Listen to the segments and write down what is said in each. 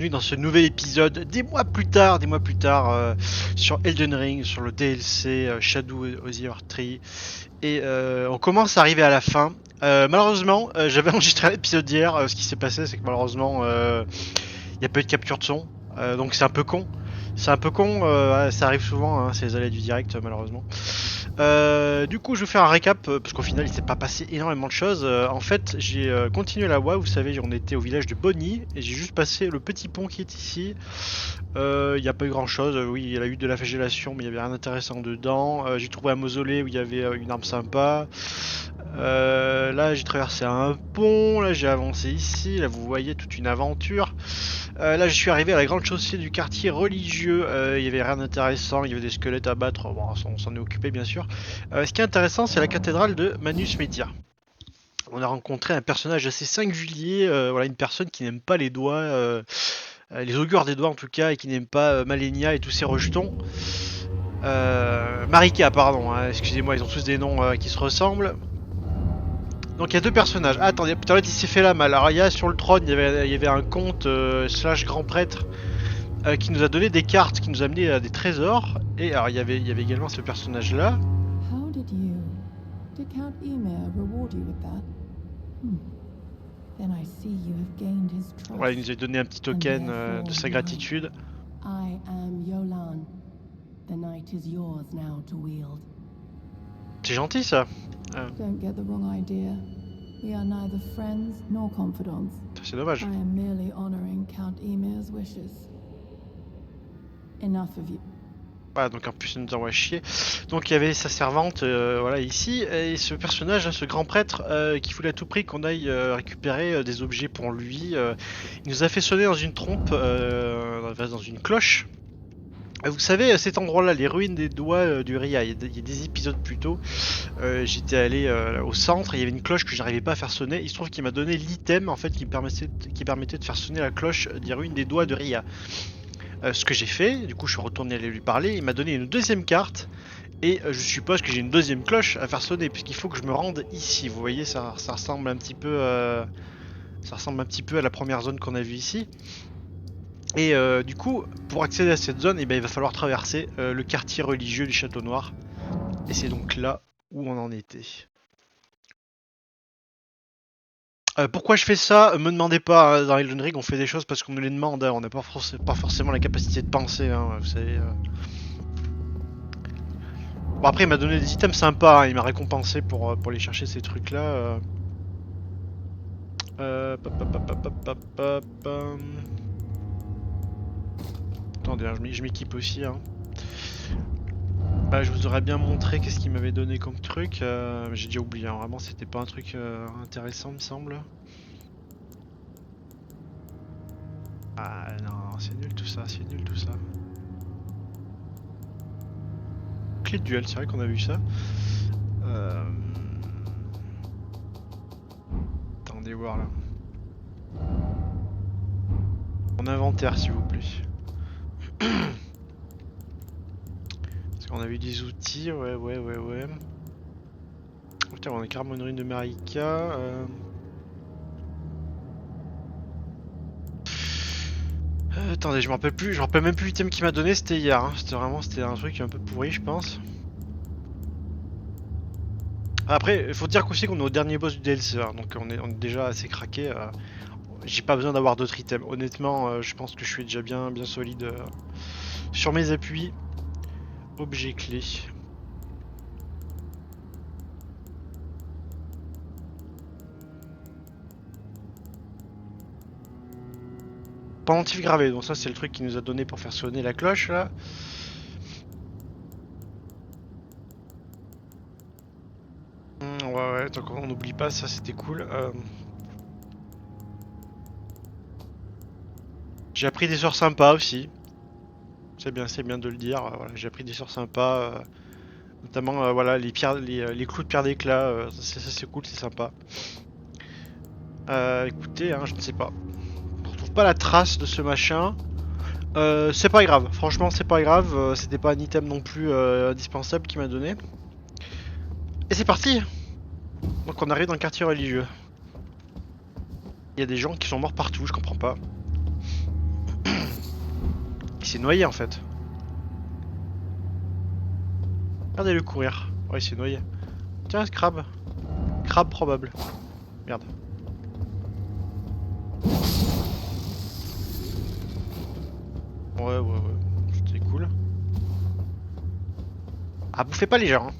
Dans ce nouvel épisode, des mois plus tard, sur Elden Ring, sur le DLC Shadow of the Erdtree, et on commence à arriver à la fin. Malheureusement, j'avais enregistré l'épisode d'hier. Ce qui s'est passé, c'est que malheureusement, il n'y a pas eu de capture de son, donc c'est un peu con. C'est un peu con, ça arrive souvent, hein, c'est les aléas du direct, malheureusement. Du coup, je vais faire un récap parce qu'au final, il s'est pas passé énormément de choses. En fait, j'ai continué la voie. Vous savez, on était au village de Bonny et j'ai juste passé le petit pont qui est ici. Il n'y a pas eu grand chose. Oui, il y a eu de la flagellation, mais il y avait rien d'intéressant dedans. J'ai trouvé un mausolée où il y avait une arme sympa. Là, j'ai traversé un pont. Là, j'ai avancé ici. Là, vous voyez toute une aventure. Là, je suis arrivé à la grande chaussée du quartier religieux. Il y avait rien d'intéressant. Il y avait des squelettes à battre. Bon, on s'en est occupé, bien sûr. Ce qui est intéressant, c'est la cathédrale de Manus Media. On a rencontré un personnage assez singulier. Voilà, une personne qui n'aime pas les doigts. Les augures des doigts, en tout cas, et qui n'aime pas Malenia et tous ses rejetons. Marika, pardon. Hein, excusez-moi, ils ont tous des noms qui se ressemblent. Donc il y a deux personnages. Ah, attendez, putain, il s'est fait la malle. Alors il y a sur le trône, il y avait un comte slash grand prêtre qui nous a donné des cartes, qui nous a amené à des trésors. Et alors il y avait également ce personnage là. How did Count Ymir reward you with that? Then I see you have gained his trust. Voilà, il nous a donné un petit token de sa gratitude. I am Yolan. The night is yours now to wield. C'est gentil ça. Don't get the wrong idea. We are neither friends nor confidants. C'est dommage. I am merely honoring Count Ymir's wishes. Enough of you. Voilà, donc en plus il nous envoie chier. Donc il y avait sa servante, voilà ici, et ce personnage, ce grand prêtre, qui voulait à tout prix qu'on aille récupérer des objets pour lui. Il nous a fait sonner dans une trompe, dans une cloche. Vous savez, cet endroit-là, les ruines des doigts du Ria, il y a des épisodes plus tôt, j'étais allé au centre, il y avait une cloche que j'arrivais pas à faire sonner. Il se trouve qu'il m'a donné l'item en fait qui permettait de faire sonner la cloche des ruines des doigts de Ria. Ce que j'ai fait, du coup je suis retourné aller lui parler, il m'a donné une deuxième carte et je suppose que j'ai une deuxième cloche à faire sonner puisqu'il faut que je me rende ici. Vous voyez, ça ressemble un petit peu, à la première zone qu'on a vue ici. Et du coup, pour accéder à cette zone, il va falloir traverser le quartier religieux du Château Noir. Et c'est donc là où on en était. Pourquoi je fais ça? Me demandez pas, hein, dans Elden Ring on fait des choses parce qu'on nous les demande, hein, on n'a pas forcément la capacité de penser, hein, vous savez. Bon après il m'a donné des items sympas, hein, il m'a récompensé pour aller chercher ces trucs là. Attendez, hein, je m'équipe aussi. Hein. Bah, je vous aurais bien montré qu'est-ce qu'il m'avait donné comme truc. J'ai déjà oublié, hein, vraiment c'était pas un truc intéressant me semble. Ah non, c'est nul tout ça, c'est nul tout ça. Clé de duel, c'est vrai qu'on a vu ça. Attendez voir là. Mon inventaire s'il vous plaît. Parce qu'on a vu des outils, ouais. Putain, on a carrément une rune de Marika. Attendez, je me rappelle même plus l'item qu'il m'a donné, c'était hier. Hein. C'était un truc un peu pourri, je pense. Après, il faut dire qu'aussi qu'on est au dernier boss du DLC, hein, donc on est déjà assez craqué. J'ai pas besoin d'avoir d'autres items. Honnêtement, je pense que je suis déjà bien solide sur mes appuis. Objet clé. Pendentif gravé, donc ça c'est le truc qu'il nous a donné pour faire sonner la cloche là. Ouais, donc on n'oublie pas, ça c'était cool. J'ai appris des sorts sympas aussi. C'est bien de le dire. Voilà, j'ai appris des sorts sympas, notamment voilà les clous de pierre d'éclat. Ça c'est cool, c'est sympa. Écoutez, hein, je ne sais pas. On retrouve pas la trace de ce machin. C'est pas grave, franchement c'est pas grave. C'était pas un item non plus indispensable qu'il m'a donné. Et c'est parti. Donc on arrive dans le quartier religieux. Il y a des gens qui sont morts partout, je comprends pas. s'est noyé en fait. Regardez-le courir. Ouais, il s'est noyé. Tiens, ce crabe. Crabe probable. Merde. Ouais. C'était cool. Ah, bouffez pas les gens. Hein.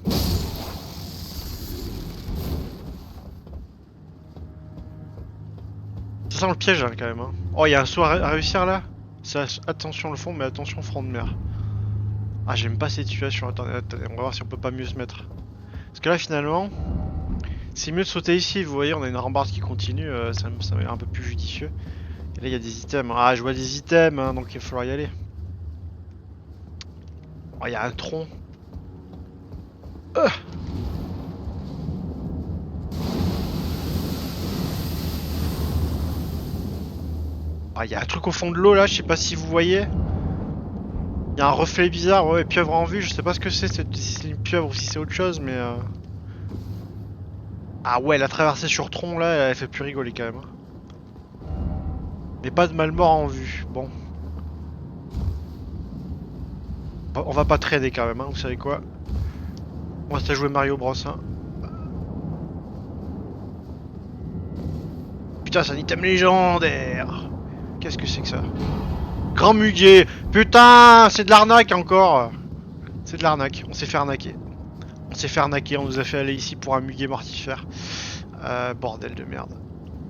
Ça sent le piège hein, quand même. Hein. Oh, il y a un saut à réussir là. Attention le fond, mais attention front de mer. Ah, j'aime pas cette situation. Attendez, on va voir si on peut pas mieux se mettre. Parce que là, finalement, c'est mieux de sauter ici. Vous voyez, on a une rambarde qui continue. Ça m'a l'air un peu plus judicieux. Et là, il y a des items. Ah, je vois des items, hein, donc il va falloir y aller. Oh, il y a un tronc. Ah, il y a un truc au fond de l'eau là, je sais pas si vous voyez. Il y a un reflet bizarre, ouais, pieuvre en vue, je sais pas ce que c'est, si c'est une pieuvre ou si c'est autre chose, mais. Ah ouais, la traversée sur tronc là, elle fait plus rigoler quand même. Hein. Mais pas de malmort en vue, bon. On va pas trader quand même, hein, vous savez quoi. On reste à jouer Mario Bros. Hein. Putain, c'est un item légendaire. Qu'est-ce que c'est que ça? Grand muguet. Putain, c'est de l'arnaque encore. C'est de l'arnaque, on s'est fait arnaquer. On s'est fait arnaquer, on nous a fait aller ici pour un muguet mortifère. Bordel de merde.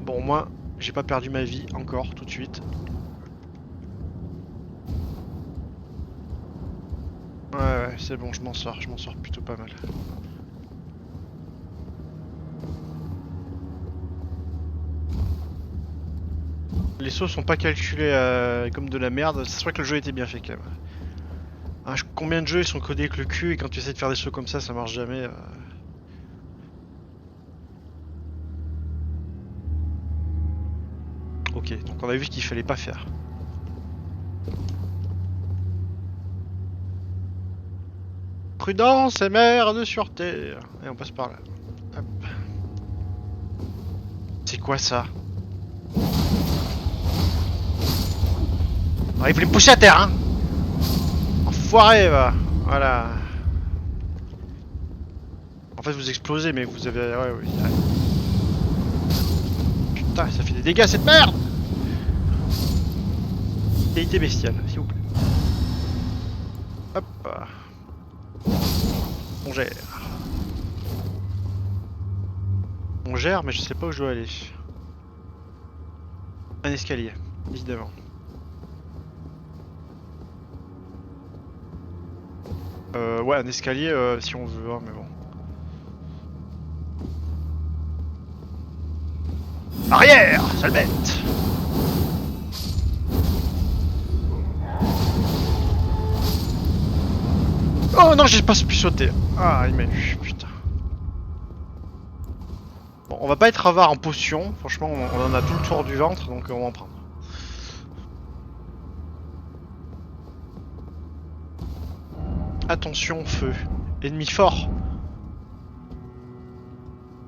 Bon, moi, j'ai pas perdu ma vie encore, tout de suite. Ouais, c'est bon, je m'en sors plutôt pas mal. Les sauts sont pas calculés comme de la merde, c'est vrai que le jeu était bien fait quand même. Hein, combien de jeux ils sont codés avec le cul et quand tu essaies de faire des sauts comme ça marche jamais. Ok, donc on a vu ce qu'il fallait pas faire. Prudence et merde sur terre. Et on passe par là. Hop. C'est quoi ça? Ah, il voulait me pousser à terre, hein. Enfoiré, va. Voilà. En fait, vous explosez, mais vous avez... Ouais. Putain, ça fait des dégâts, cette merde. Qualité bestiale, s'il vous plaît. Hop. On gère. On gère, mais je sais pas où je dois aller. Un escalier, évidemment. Ouais, un escalier si on veut, hein, mais bon. Arrière, sale bête! Oh non, j'ai pas pu sauter. Ah, il m'a eu, putain. Bon, on va pas être avare en potion. Franchement, on en a tout le tour du ventre, donc on va en prendre. Attention, feu. Ennemi fort.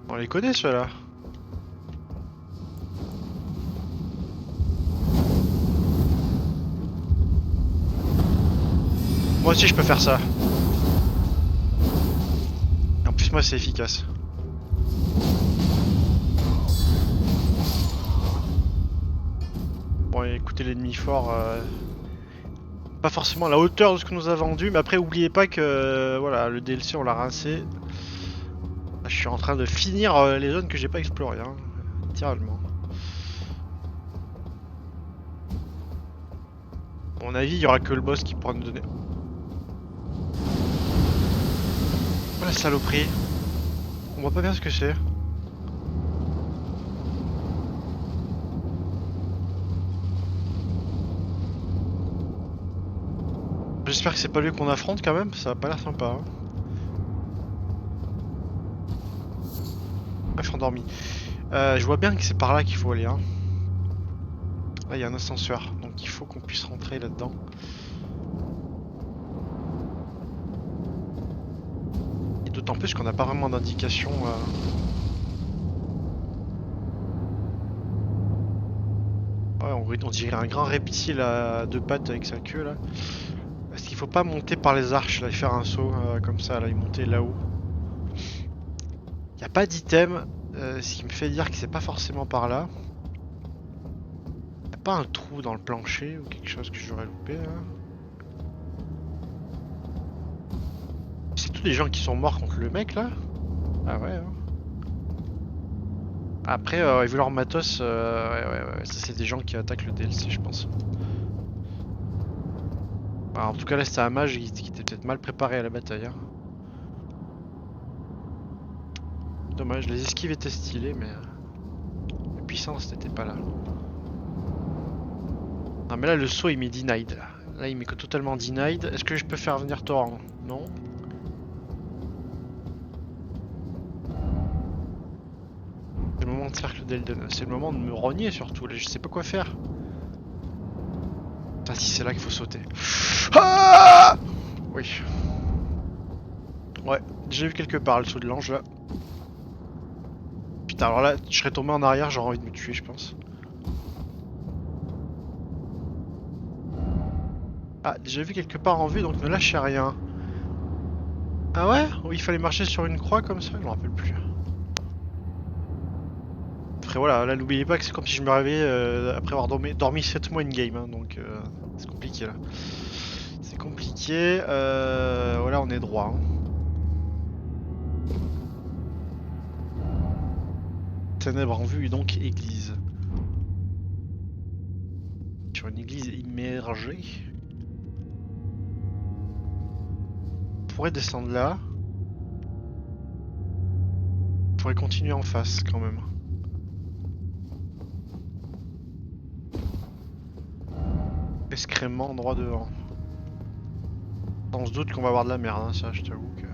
On les connaît ceux-là. Moi aussi je peux faire ça. En plus moi c'est efficace. Bon écoutez l'ennemi fort. Pas forcément à la hauteur de ce que nous a vendu, mais après oubliez pas que voilà, le DLC on l'a rincé. Là, je suis en train de finir les zones que j'ai pas explorées, hein, littéralement. À mon avis, il y aura que le boss qui pourra nous donner. Oh la saloperie. On voit pas bien ce que c'est. J'espère que c'est pas lui qu'on affronte quand même, ça a pas l'air sympa. Hein. Ah, je suis endormi. Je vois bien que c'est par là qu'il faut aller. Hein. Là, il y a un ascenseur, donc il faut qu'on puisse rentrer là-dedans. Et d'autant plus qu'on n'a pas vraiment d'indication. Ouais, on dirait un grand reptile à deux pattes avec sa queue là. Est-ce qu'il faut pas monter par les arches là et faire un saut comme ça là et monter là-haut? Y a pas d'item, ce qui me fait dire que c'est pas forcément par là. Y a pas un trou dans le plancher ou quelque chose que j'aurais loupé là? C'est tous les gens qui sont morts contre le mec là? Ah ouais, hein. Après, vu leur matos, ouais, ça c'est des gens qui attaquent le DLC, je pense. Bah, en tout cas, là c'était un mage qui était peut-être mal préparé à la bataille. Hein. Dommage, les esquives étaient stylées, mais la puissance n'était pas là. Ah, mais là le saut il m'est denied. Là il m'est totalement denied. Est-ce que je peux faire venir Torrent? Non. C'est le moment de cercle d'Elden. C'est le moment de me rogner surtout. Là, je sais pas quoi faire. Ah si, c'est là qu'il faut sauter. Ah oui. Ouais, j'ai vu quelque part le saut de l'ange là. Putain, alors là, je serais tombé en arrière, j'aurais envie de me tuer, je pense. Ah, j'ai vu quelque part en vue, donc ne lâchez rien. Ah ouais? Oui, il fallait marcher sur une croix comme ça? Je me rappelle plus. Après voilà, là n'oubliez pas que c'est comme si je me réveillais après avoir dormi 7 mois in-game, hein, donc c'est compliqué là. C'est compliqué, voilà on est droit. Hein. Ténèbres en vue et donc église. Sur une église immergée. On pourrait descendre là. On pourrait continuer en face quand même. Escrément droit devant. On se doute qu'on va avoir de la merde, hein, ça je t'avoue que...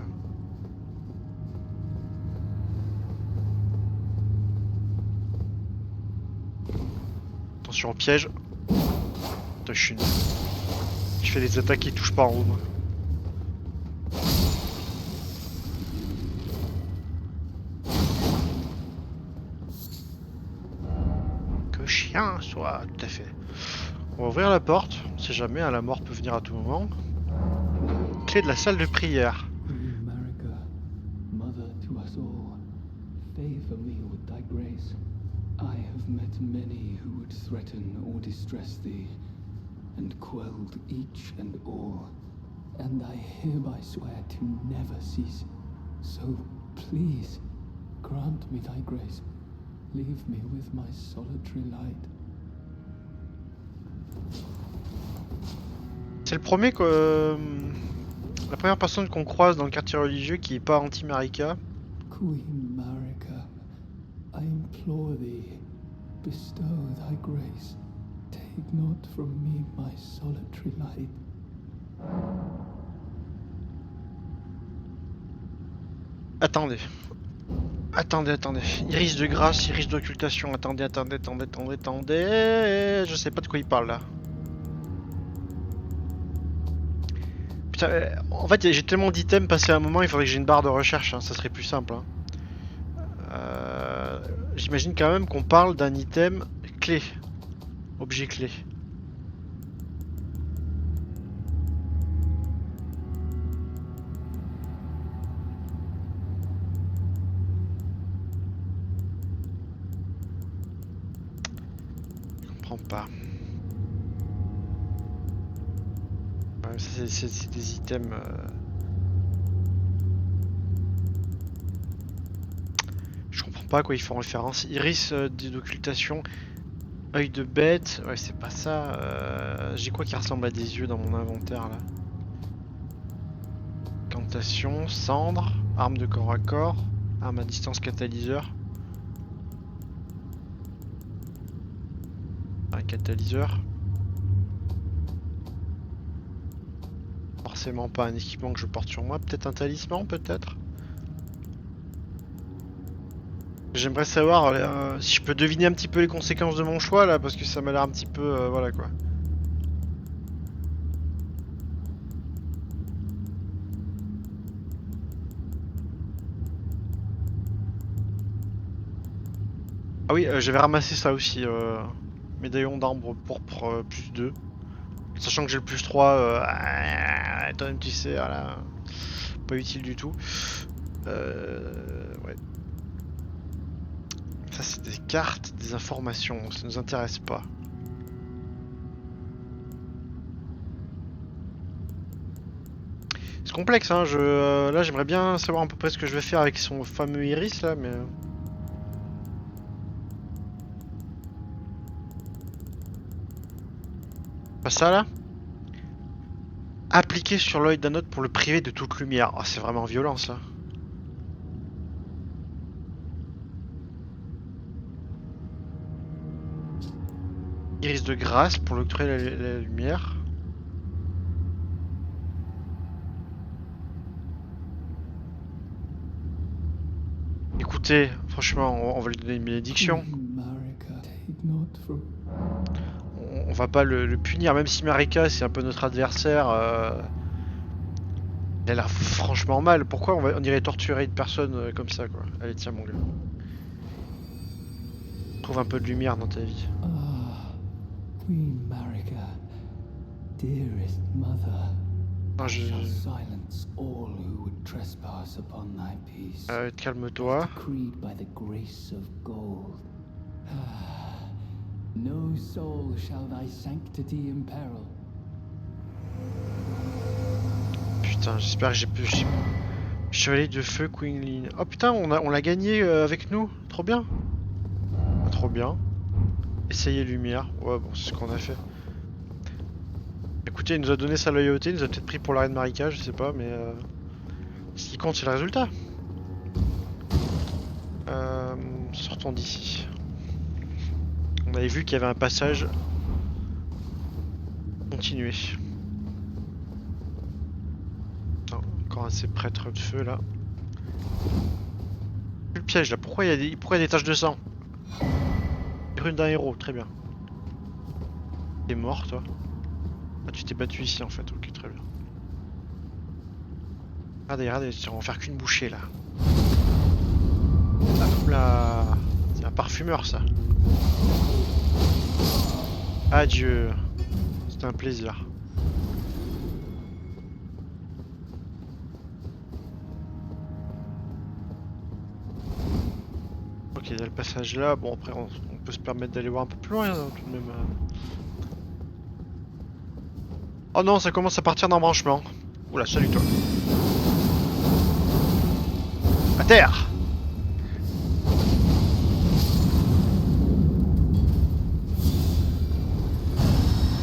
Attention au piège. Putain, je suis nul. Je fais des attaques qui touchent pas en haut. Moi. Que chien soit, tout à fait. On va ouvrir la porte, on sait jamais, hein, la mort peut venir à tout moment. Clé de la salle de prière. Marika, mother to us all, favor me with thy grace. I have met many who would threaten or distress thee, and quelled each and all, and I hereby swear to never cease. So please, grant me thy grace. Leave me with my solitary light. C'est le premier la première personne qu'on croise dans le quartier religieux qui est pas anti-Marika. Queen Marika, I implore thee, bestow thy grace. Take not from me my solitary light. Attendez. Attendez. Iris de grâce, iris d'occultation. Attendez. Je sais pas de quoi il parle là. Putain, en fait j'ai tellement d'items passé à un moment, il faudrait que j'ai une barre de recherche, hein, ça serait plus simple. Hein. J'imagine quand même qu'on parle d'un item clé. Objet clé. Je comprends pas. Ouais, c'est des items... Je comprends pas à quoi ils font référence. Iris d'occultation, œil de bête, ouais c'est pas ça. J'ai quoi qui ressemble à des yeux dans mon inventaire là? Cantation, cendre, arme de corps à corps, arme à distance catalyseur. Un catalyseur. Forcément pas un équipement que je porte sur moi, peut-être un talisman peut-être. J'aimerais savoir si je peux deviner un petit peu les conséquences de mon choix là, parce que ça m'a l'air un petit peu... voilà quoi. Ah oui, j'avais ramassé ça aussi. Médaillon d'arbre pourpre plus 2. Sachant que j'ai le plus 3, étant un petit C, voilà. Pas utile du tout. Ouais. Ça c'est des cartes, des informations, ça nous intéresse pas. C'est complexe, hein. Là j'aimerais bien savoir à peu près ce que je vais faire avec son fameux iris là, mais... Pas ça là? Appliquer sur l'œil d'un autre pour le priver de toute lumière. Oh, c'est vraiment violent ça. Iris de grâce pour l'octroyer la lumière. Écoutez, franchement, on va lui donner une bénédiction. Queen Marika, take not from... On va pas le punir, même si Marika c'est un peu notre adversaire. Il a l'air franchement mal. Pourquoi on irait torturer une personne comme ça quoi? Allez tiens mon gars. Trouve un peu de lumière dans ta vie. Ah, Queen Marika, dearest mother, Non, I shall silence all who would trespass upon thy peace. Calme-toi. Decreed by the grace of gold. No soul shall thy sanctity imperil. Putain, j'espère que j'ai pu... Chevalier de feu, Queen Lin. Oh putain, on l'a gagné avec nous. Trop bien. Ah, trop bien. Essayer lumière. Ouais, bon, c'est ce qu'on a fait. Écoutez, il nous a donné sa loyauté. Il nous a peut-être pris pour la reine Marika, je sais pas, mais... Ce qui compte, c'est le résultat. Sortons d'ici. On avait vu qu'il y avait un passage. Continuer. Encore un de ces prêtres de feu là. Le piège là, pourquoi il y a des taches de sang? Rune d'un héros, très bien. T'es mort toi? Ah tu t'es battu ici en fait, ok très bien. Regardez, on va faire qu'une bouchée là. Hop là. C'est un parfumeur ça. Adieu. C'était un plaisir. Ok, il y a le passage là. Bon, après, on peut se permettre d'aller voir un peu plus loin, hein, tout de même. Oh non, ça commence à partir d'embranchement. Oula, salut toi. À terre!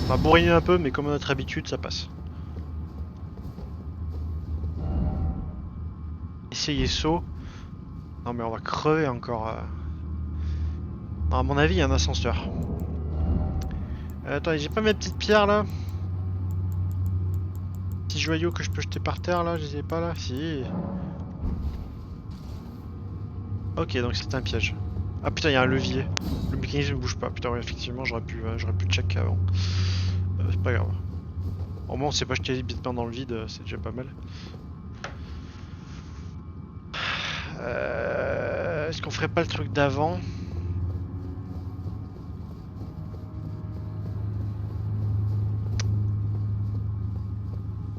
On va bourriner un peu, mais comme à notre habitude, ça passe. Essayez saut. Non, mais on va crever encore. Non, à mon avis, il y a un ascenseur. Attends, j'ai pas mes petites pierres là? Petits joyaux que je peux jeter par terre là, je les ai pas là? Si. Ok, donc c'est un piège. Ah putain, il y a un levier. Le mécanisme ne bouge pas. Putain, ouais, effectivement, j'aurais pu check avant. C'est pas grave. Au moins, on s'est pas jeté les bêtement dans le vide, c'est déjà pas mal. Est-ce qu'on ferait pas le truc d'avant?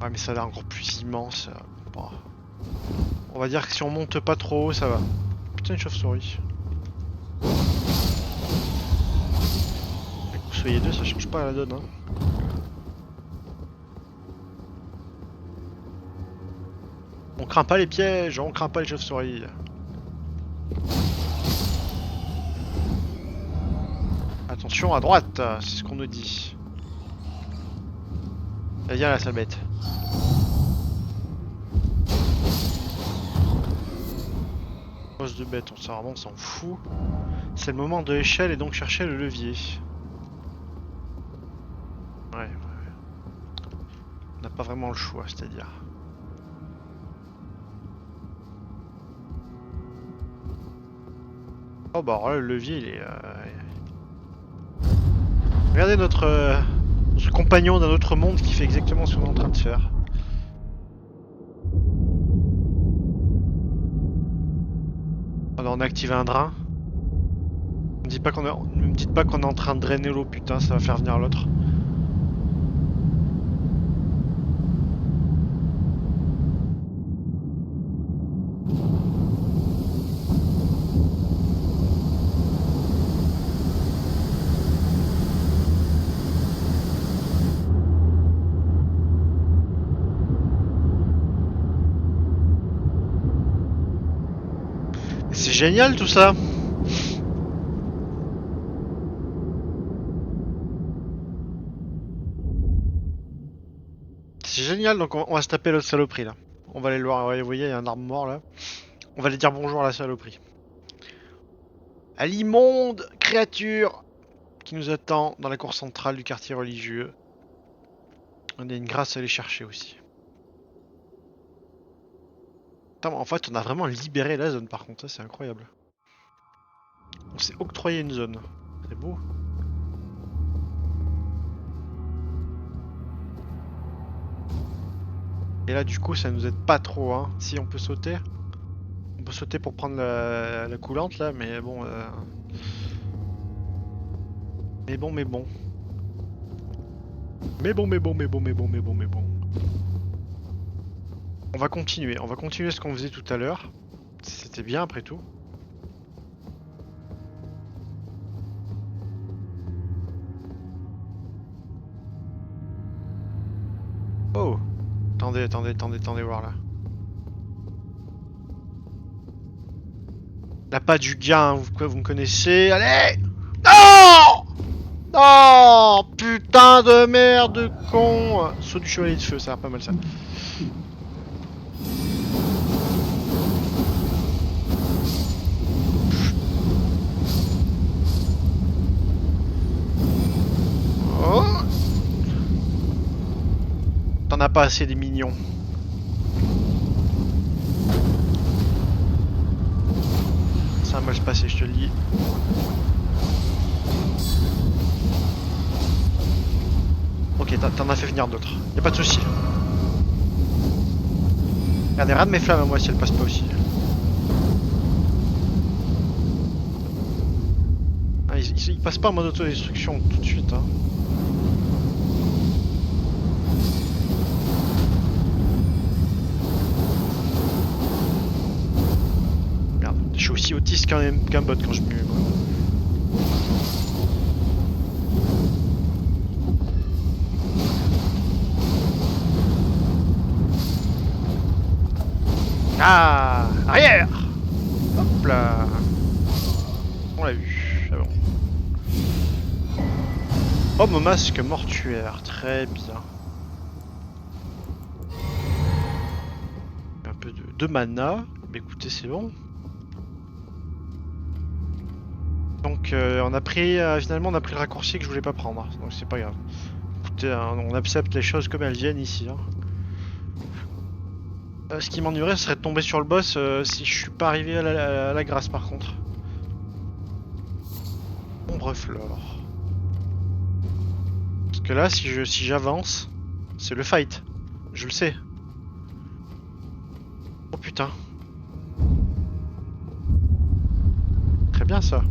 Ouais, mais ça a l'air encore plus immense. Bon. On va dire que si on monte pas trop haut, ça va. Putain, une chauve-souris. Que vous soyez deux, ça change pas la donne. Hein. On craint pas les pièges, on craint pas les chauves-souris. Attention à droite, c'est ce qu'on nous dit. Viens là, sale bête. Pose de bête, on s'en fout. C'est le moment de l'échelle et donc chercher le levier. Ouais. On n'a pas vraiment le choix, c'est-à-dire. Oh bah alors là, le levier il est... Regardez notre compagnon d'un autre monde qui fait exactement ce qu'on est en train de faire. On a activé un drain. Ne me dites pas qu'on est en train de drainer l'eau, putain, ça va faire venir l'autre. C'est génial tout ça. C'est génial, donc on va se taper l'autre saloperie là. On va aller le voir, vous voyez, il y a un arbre mort là. On va aller dire bonjour à la saloperie. À l'immonde créature qui nous attend dans la cour centrale du quartier religieux. On a une grâce à aller chercher aussi. Putain, en fait, on a vraiment libéré la zone par contre, ça c'est incroyable. On s'est octroyé une zone. C'est beau. Et là, du coup, ça nous aide pas trop, hein. Si on peut sauter. On peut sauter pour prendre la coulante là, mais bon. Mais bon. Mais bon. On va continuer ce qu'on faisait tout à l'heure. C'était bien après tout. Oh! Attendez voir là. La pas du gain, vous me connaissez. Allez! Non! Non! Putain de merde de con! Saut du chevalier de feu, ça a l'air pas mal ça. Oh! T'en as pas assez des mignons. Ça va mal se passer, je te le dis. Ok, t'en as fait venir d'autres. Y'a pas de soucis. Regardez, rate mes flammes à moi si elles passent pas aussi. Ah, ils passent pas en mode autodestruction tout de suite. Hein. Merde, je suis aussi autiste qu'un bot quand je mue. Ah! Arrière! Hop là! On l'a vu, c'est bon. Homme masque mortuaire, très bien. Un peu de mana, mais écoutez, c'est bon. Donc on a pris, finalement on a pris le raccourci que je voulais pas prendre, donc c'est pas grave. Écoutez, on accepte les choses comme elles viennent ici. Hein. Ce qui m'ennuierait, ce serait de tomber sur le boss si je suis pas arrivé à la grâce par contre. Ombre flore. Parce que là, si j'avance, c'est le fight. Je le sais. Oh putain. Très bien ça.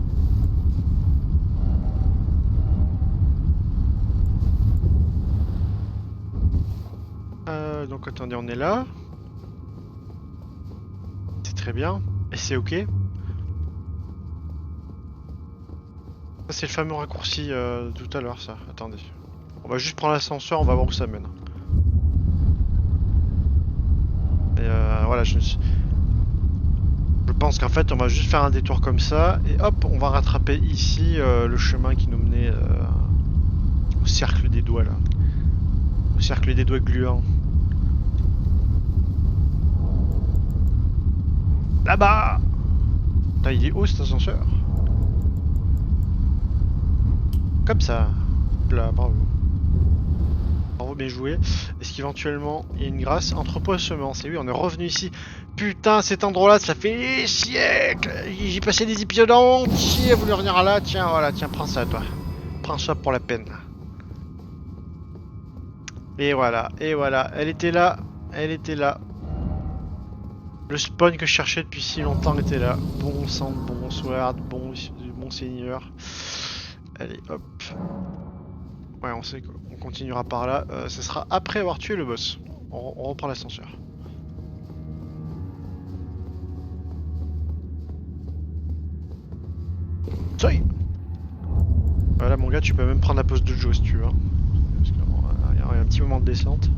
Donc attendez, on est là. C'est très bien. Et c'est ok. Ça c'est le fameux raccourci tout à l'heure ça. Attendez. On va juste prendre l'ascenseur, on va voir où ça mène. Et voilà, je pense qu'en fait on va juste faire un détour comme ça. Et hop, on va rattraper ici le chemin qui nous menait au cercle des doigts là. Au cercle des doigts gluants. Là-bas! Putain, il est haut cet ascenseur. Comme ça. Là, bravo. Bravo, bien joué. Est-ce qu'éventuellement il y a une grâce? Entrepôt à semences. Et oui, on est revenu ici. Putain, cet endroit-là, ça fait des siècles. J'ai passé des épisodes entiers à vouloir revenir là. Tiens, voilà, tiens, prends ça, toi. Prends ça pour la peine. Et voilà, elle était là. Elle était là. Le spawn que je cherchais depuis si longtemps était là. Bon sang, bonsoir, bon monseigneur. Allez, hop. Ouais, on sait qu'on continuera par là. Ce sera après avoir tué le boss. On reprend l'ascenseur. Ça y est. Voilà, mon gars, tu peux même prendre la pause de Joe si tu veux. Hein. Parce qu'il y a un petit moment de descente.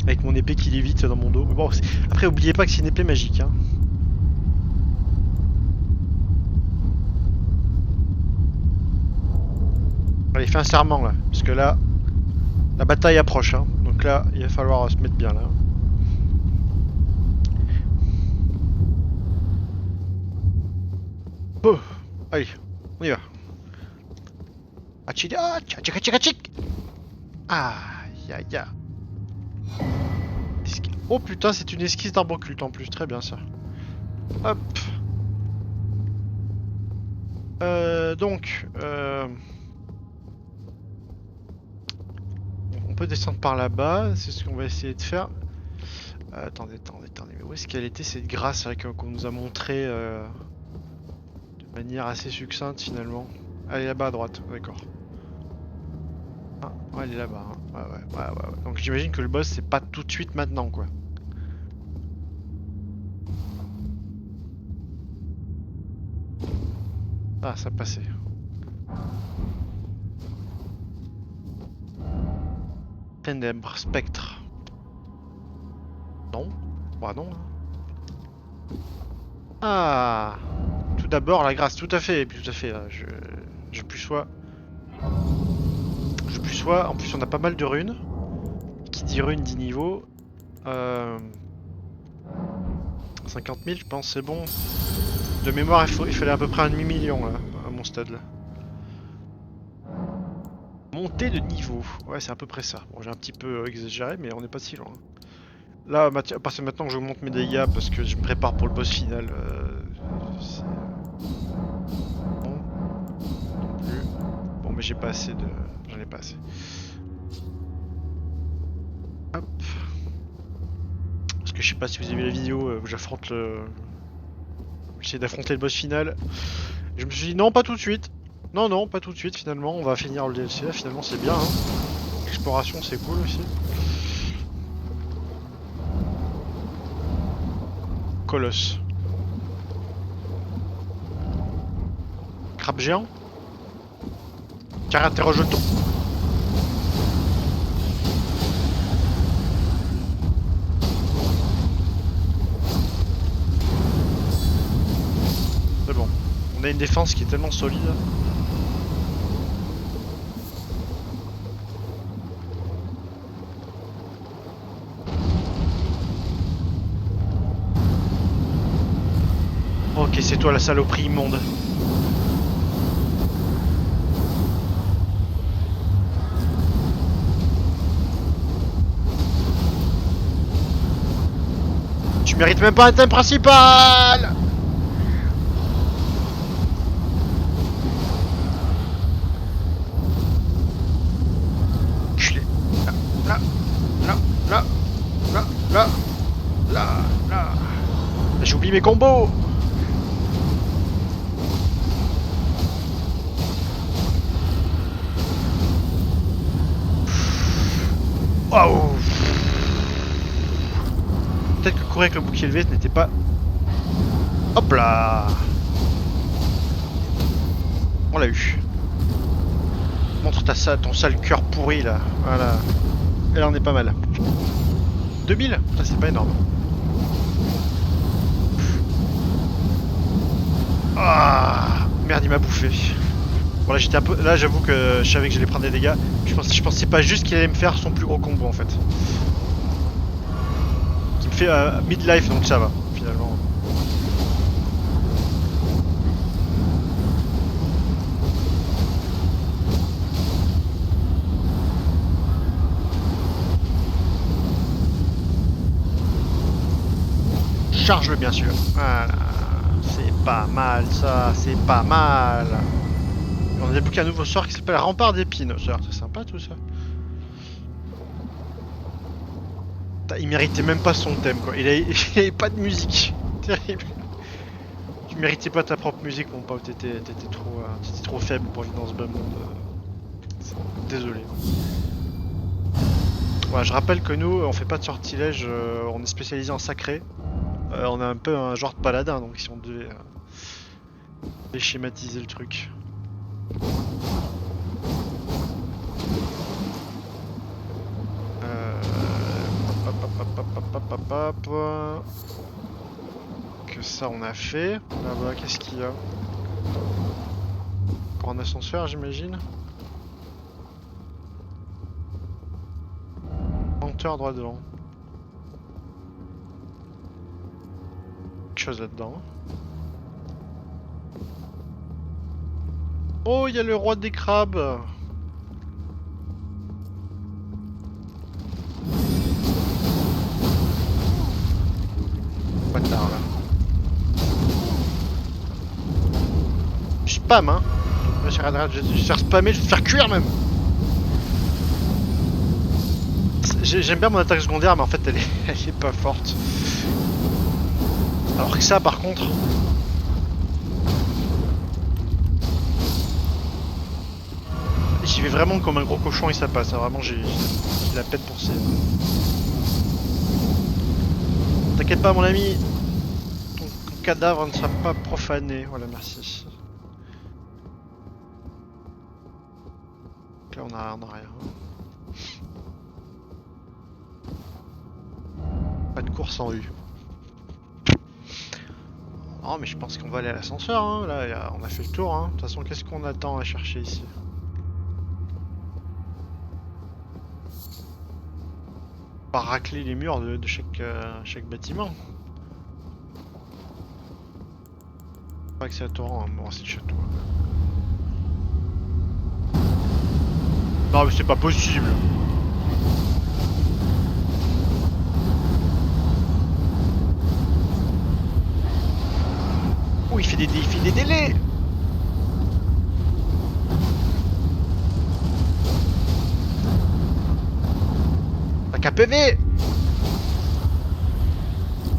Avec mon épée qui lévite dans mon dos. Mais bon, après, oubliez pas que c'est une épée magique. Hein. Allez, fais un serment là. Parce que là, la bataille approche. Hein. Donc là, il va falloir se mettre bien là. Oh, allez, on y va. Ah, ya. Oh putain, c'est une esquisse d'arbre culte en plus, très bien ça. Hop. Donc, on peut descendre par là-bas, c'est ce qu'on va essayer de faire. Attendez, mais où est-ce qu'elle était cette grâce qu'on nous a montré de manière assez succincte finalement? Elle est là-bas à droite, d'accord. Ah, ouais, elle est là-bas. Hein. Ouais. Donc j'imagine que le boss c'est pas tout de suite maintenant quoi. Ah, ça passait. Ténèbres, spectre. Non. Bah non. Ah. Tout d'abord la grâce, tout à fait. Je plus sois. En plus on a pas mal de runes. Qui dit rune dit niveau. 50 000 je pense c'est bon. De mémoire il fallait à peu près un demi-million là, à mon stade là. Montée de niveau. Ouais c'est à peu près ça. Bon j'ai un petit peu exagéré mais on n'est pas si loin. Là à partir de maintenant que je monte mes dégâts parce que je me prépare pour le boss final. Bon. Non plus. Bon mais j'ai pas assez de. J'en ai pas assez. Hop. Parce que je sais pas si vous avez vu la vidéo où j'affronte le. J'essaie d'affronter le boss final. Je me suis dit non pas tout de suite. Non pas tout de suite finalement. On va finir le DLC là. Finalement c'est bien. Hein. L'exploration c'est cool aussi. Colosse. Crabe géant. Caractère rejeton. C'est bon. On a une défense qui est tellement solide. Ok, c'est toi la saloperie immonde. Tu mérites même pas un thème principal. Là. J'ai oublié mes combos. Waouh. Peut-être que courir avec le bouclier levé n'était pas... Hop là. On l'a eu. Montre ton sale cœur pourri là. Voilà. Et là on est pas mal. 2000 ? Ça c'est pas énorme. Ah merde il m'a bouffé. Bon là j'étais un peu. Là j'avoue que je savais que j'allais prendre des dégâts. Je pensais pas juste qu'il allait me faire son plus gros combo en fait. Qui me fait midlife donc ça va finalement. Charge-le bien sûr. Voilà. C'est pas mal ça, c'est pas mal. On a débloqué un nouveau sort qui s'appelle Rempart d'épines. C'est sympa tout ça. Il méritait même pas son thème quoi. Il avait pas de musique. Terrible. Tu méritais pas ta propre musique, mon pote. T'étais trop faible pour vivre dans ce bas monde. Désolé. Voilà, je rappelle que nous, on fait pas de sortilège, on est spécialisé en sacré. On a un peu un genre de paladin, donc si on devait schématiser le truc. Que ça on a fait. Là-bas, qu'est-ce qu'il y a? Encore un ascenseur, j'imagine. Menteur droit devant. Quelque chose là-dedans. Oh, il y a le roi des crabes. Bâtard là. Je spam hein. Je vais te faire spammer, je vais te faire cuire même. J'aime bien mon attaque secondaire, mais en fait elle est pas forte. Alors que ça par contre... J'y vais vraiment comme un gros cochon et ça passe, hein. Vraiment j'ai la peine pour ça. T'inquiète pas mon ami, ton cadavre ne sera pas profané, voilà merci. Là on a rien. Pas de course en vue. Non mais je pense qu'on va aller à l'ascenseur, hein. Là on a fait le tour. Hein. De toute façon qu'est-ce qu'on attend à chercher ici? On va racler les murs de chaque bâtiment. Pas que c'est à torrent, hein. Bon c'est le château. Non mais c'est pas possible. Oh il fait des délais. T'as qu'à PV.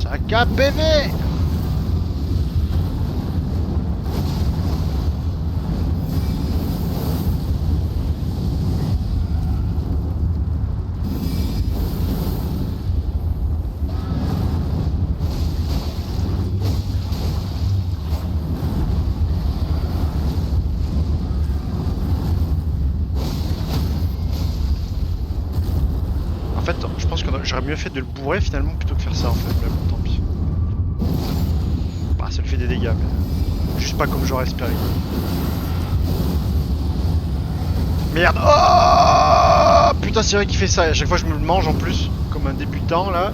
T'as qu'à PV. En fait, je pense que j'aurais mieux fait de le bourrer finalement plutôt que faire ça en fait, mais bon, tant pis. Bah, ça lui fait des dégâts, mais juste pas comme j'aurais espéré. Merde! Oh putain, c'est vrai qu'il fait ça, à chaque fois je me le mange en plus, comme un débutant là.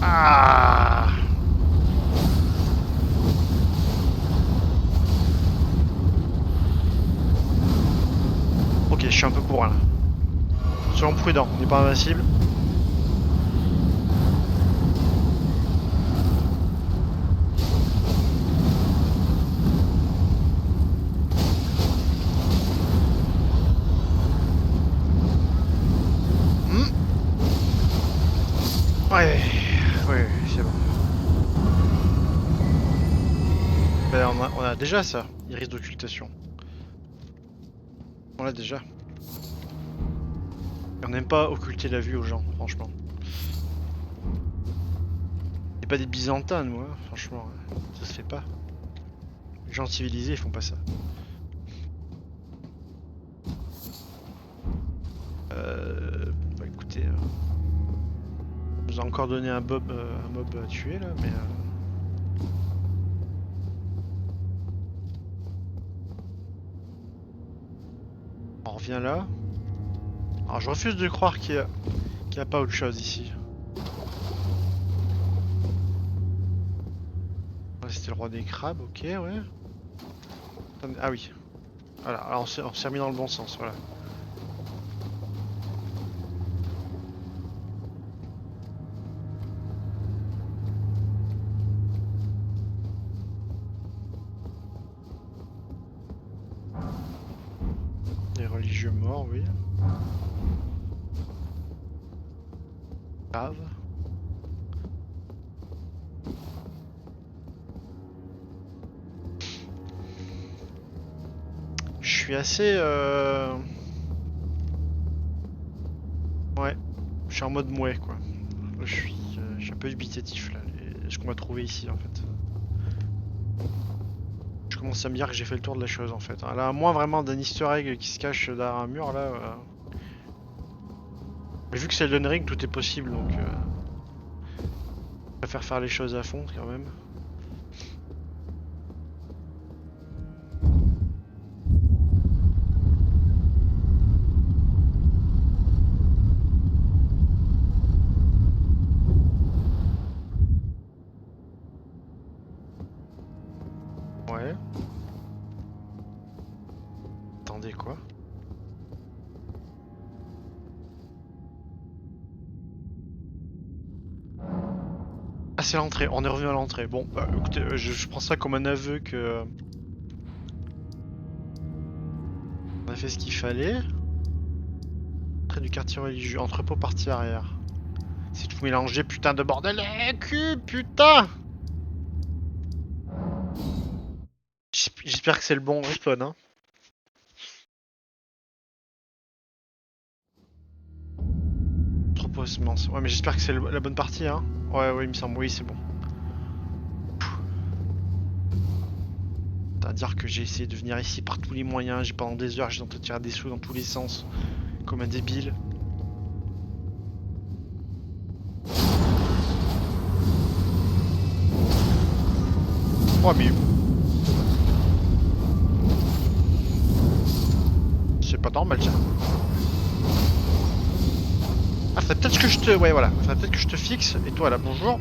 Ah! Ok, je suis un peu bourrin là. Soyons prudents, on n'est pas invincible. Ouais, c'est bon. Ben, on a déjà ça, iris d'occultation. On l'a déjà. Et on n'aime pas occulter la vue aux gens, franchement. C'est pas des Byzantins, nous, hein, franchement. Ça se fait pas. Les gens civilisés, ils font pas ça. Bah écoutez... on nous a encore donné un mob à tuer, là, mais... On revient là. Alors je refuse de croire qu'il y a pas autre chose ici. C'était le roi des crabes, ok, ouais. Ah oui. Voilà, alors on s'est remis dans le bon sens, voilà. Des religieux morts, oui. Grave. Je suis assez... Ouais, je suis en mode mouais quoi. Je suis un peu dubitatif là, ce qu'on va trouver ici en fait. Je commence à me dire que j'ai fait le tour de la chose en fait. Là, à moins vraiment d'un easter egg qui se cache derrière un mur là. Mais vu que c'est Elden Ring, tout est possible donc... Je préfère faire les choses à fond quand même. Ouais. Attendez quoi? Ah c'est l'entrée, on est revenu à l'entrée. Bon, bah écoutez, je prends ça comme un aveu que... On a fait ce qu'il fallait. Entrée du quartier religieux, entrepôt partie arrière. C'est tout mélangé, putain de bordel, cul, putain! J'espère que c'est le bon respawn, hein. Entrepôt semence. Ouais, mais j'espère que c'est la bonne partie, hein. Ouais, il me semble, oui, c'est bon. C'est-à-dire que j'ai essayé de venir ici par tous les moyens, pendant des heures, j'ai tenté de tirer des sous dans tous les sens, comme un débile. Oh mais... C'est pas normal ça. Ah, faudrait peut-être que je te... Ouais, voilà. Faudrait peut-être que je te fixe. Et toi là, bonjour.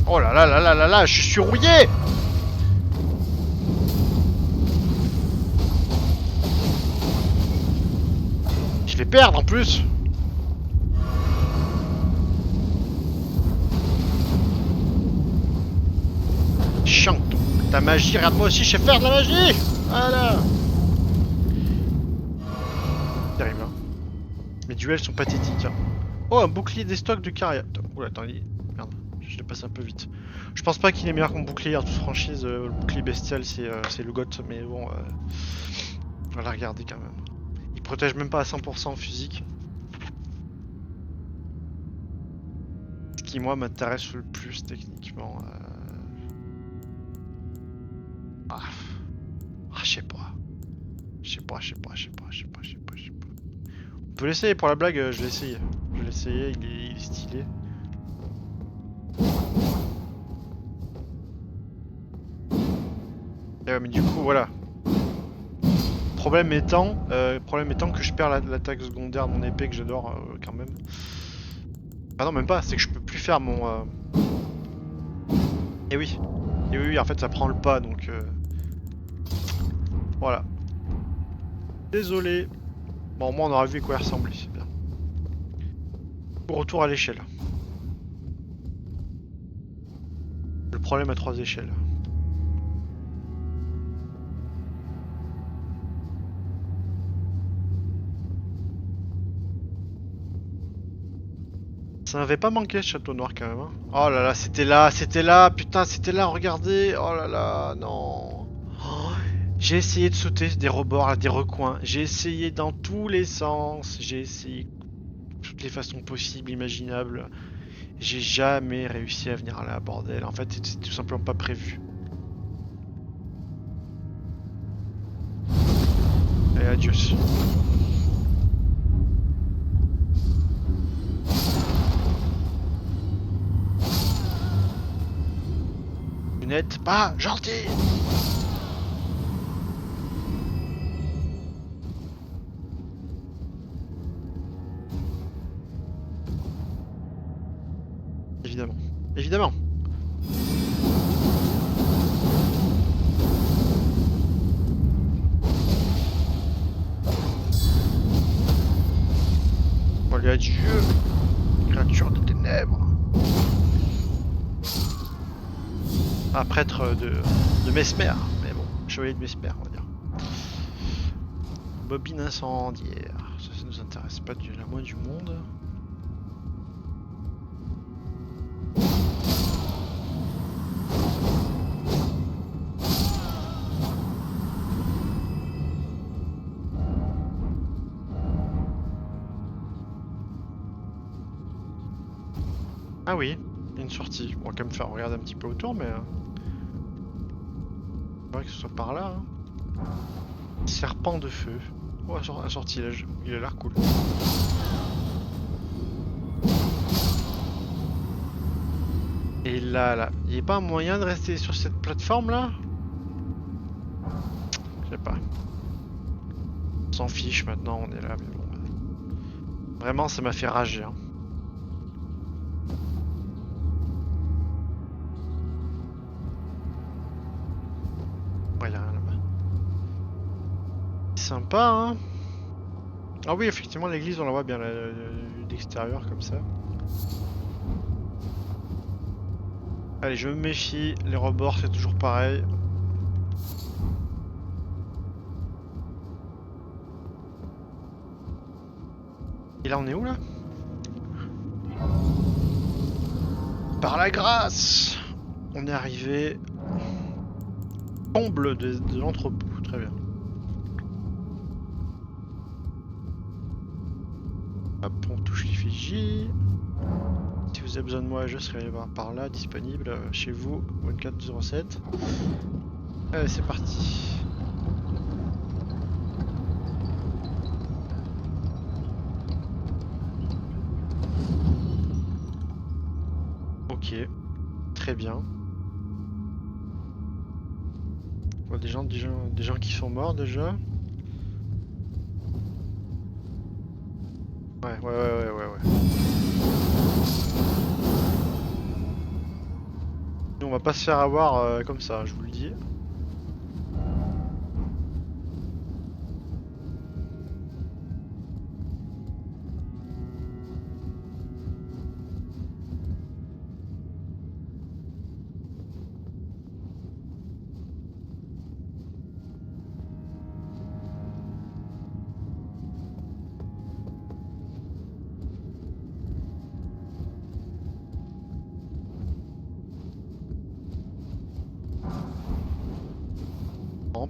Oh là là là là là là, je suis rouillé. Je vais perdre en plus. Chiant. Ta magie, regarde-moi aussi, je sais faire de la magie. Voilà. Terrible, hein. Mes duels sont pathétiques, hein. Oh, un bouclier des stocks de carrière. Oula, attends, merde, je l'ai passé un peu vite. Je pense pas qu'il est meilleur qu'un bouclier en toute franchise. Le bouclier bestial, c'est le GOAT, mais bon, on va la regarder quand même. Il protège même pas à 100% en physique. Ce qui, moi, m'intéresse le plus techniquement. Je sais pas. Je sais pas. On peut l'essayer pour la blague, je l'ai essayé. Il est stylé. Et ouais, mais du coup, voilà. Problème étant que je perds l'attaque secondaire de mon épée que j'adore quand même. Ah non, même pas, c'est que je peux plus faire mon... Et oui, en fait ça prend le pas donc... Voilà. Désolé. Bon, au moins on aura vu à quoi il ressemblait, c'est bien. Retour à l'échelle. Le problème à 3 échelles. Ça m'avait pas manqué ce château noir quand même. Hein. Oh là là, c'était là, putain, c'était là, regardez. Oh là là, non. Oh, j'ai essayé de sauter des rebords, des recoins. J'ai essayé dans tous les sens. J'ai essayé de toutes les façons possibles, imaginables. J'ai jamais réussi à venir là, bordel. En fait, c'était tout simplement pas prévu. Et adios. Vous n'êtes pas gentil. Évidemment. Évidemment. Bon, allez, adieu. Créature de ténèbres. Ah, prêtre de Mesmer. Mais bon, chevalier de Mesmer, on va dire. bobine incendiaire. Ça nous intéresse pas du la moindre du monde. Ah oui, il y a une sortie. On va quand même faire regarder un petit peu autour, mais... c'est vrai que ce soit par là. Hein. Serpent de feu. Oh, un sortilège. Il a l'air cool. Et là, il n'y a pas un moyen de rester sur cette plateforme là? Je sais pas. On s'en fiche maintenant, on est là, mais bon. Vraiment, ça m'a fait rager. Hein. Ouais, y'a rien là-bas. Sympa, hein? Ah oui, effectivement, l'église, on la voit bien d'extérieur comme ça. Allez, je me méfie. Les rebords, c'est toujours pareil. Et là, on est où là? Par la grâce, on est arrivé. Comble de l'entrepôt, très bien. Hop, on touche l'effigie. Si vous avez besoin de moi, je serai par là, disponible chez vous, 2407. Allez, c'est parti. Ok, très bien. On voit des gens qui sont morts déjà. Ouais. Nous, on va pas se faire avoir comme ça, je vous le dis.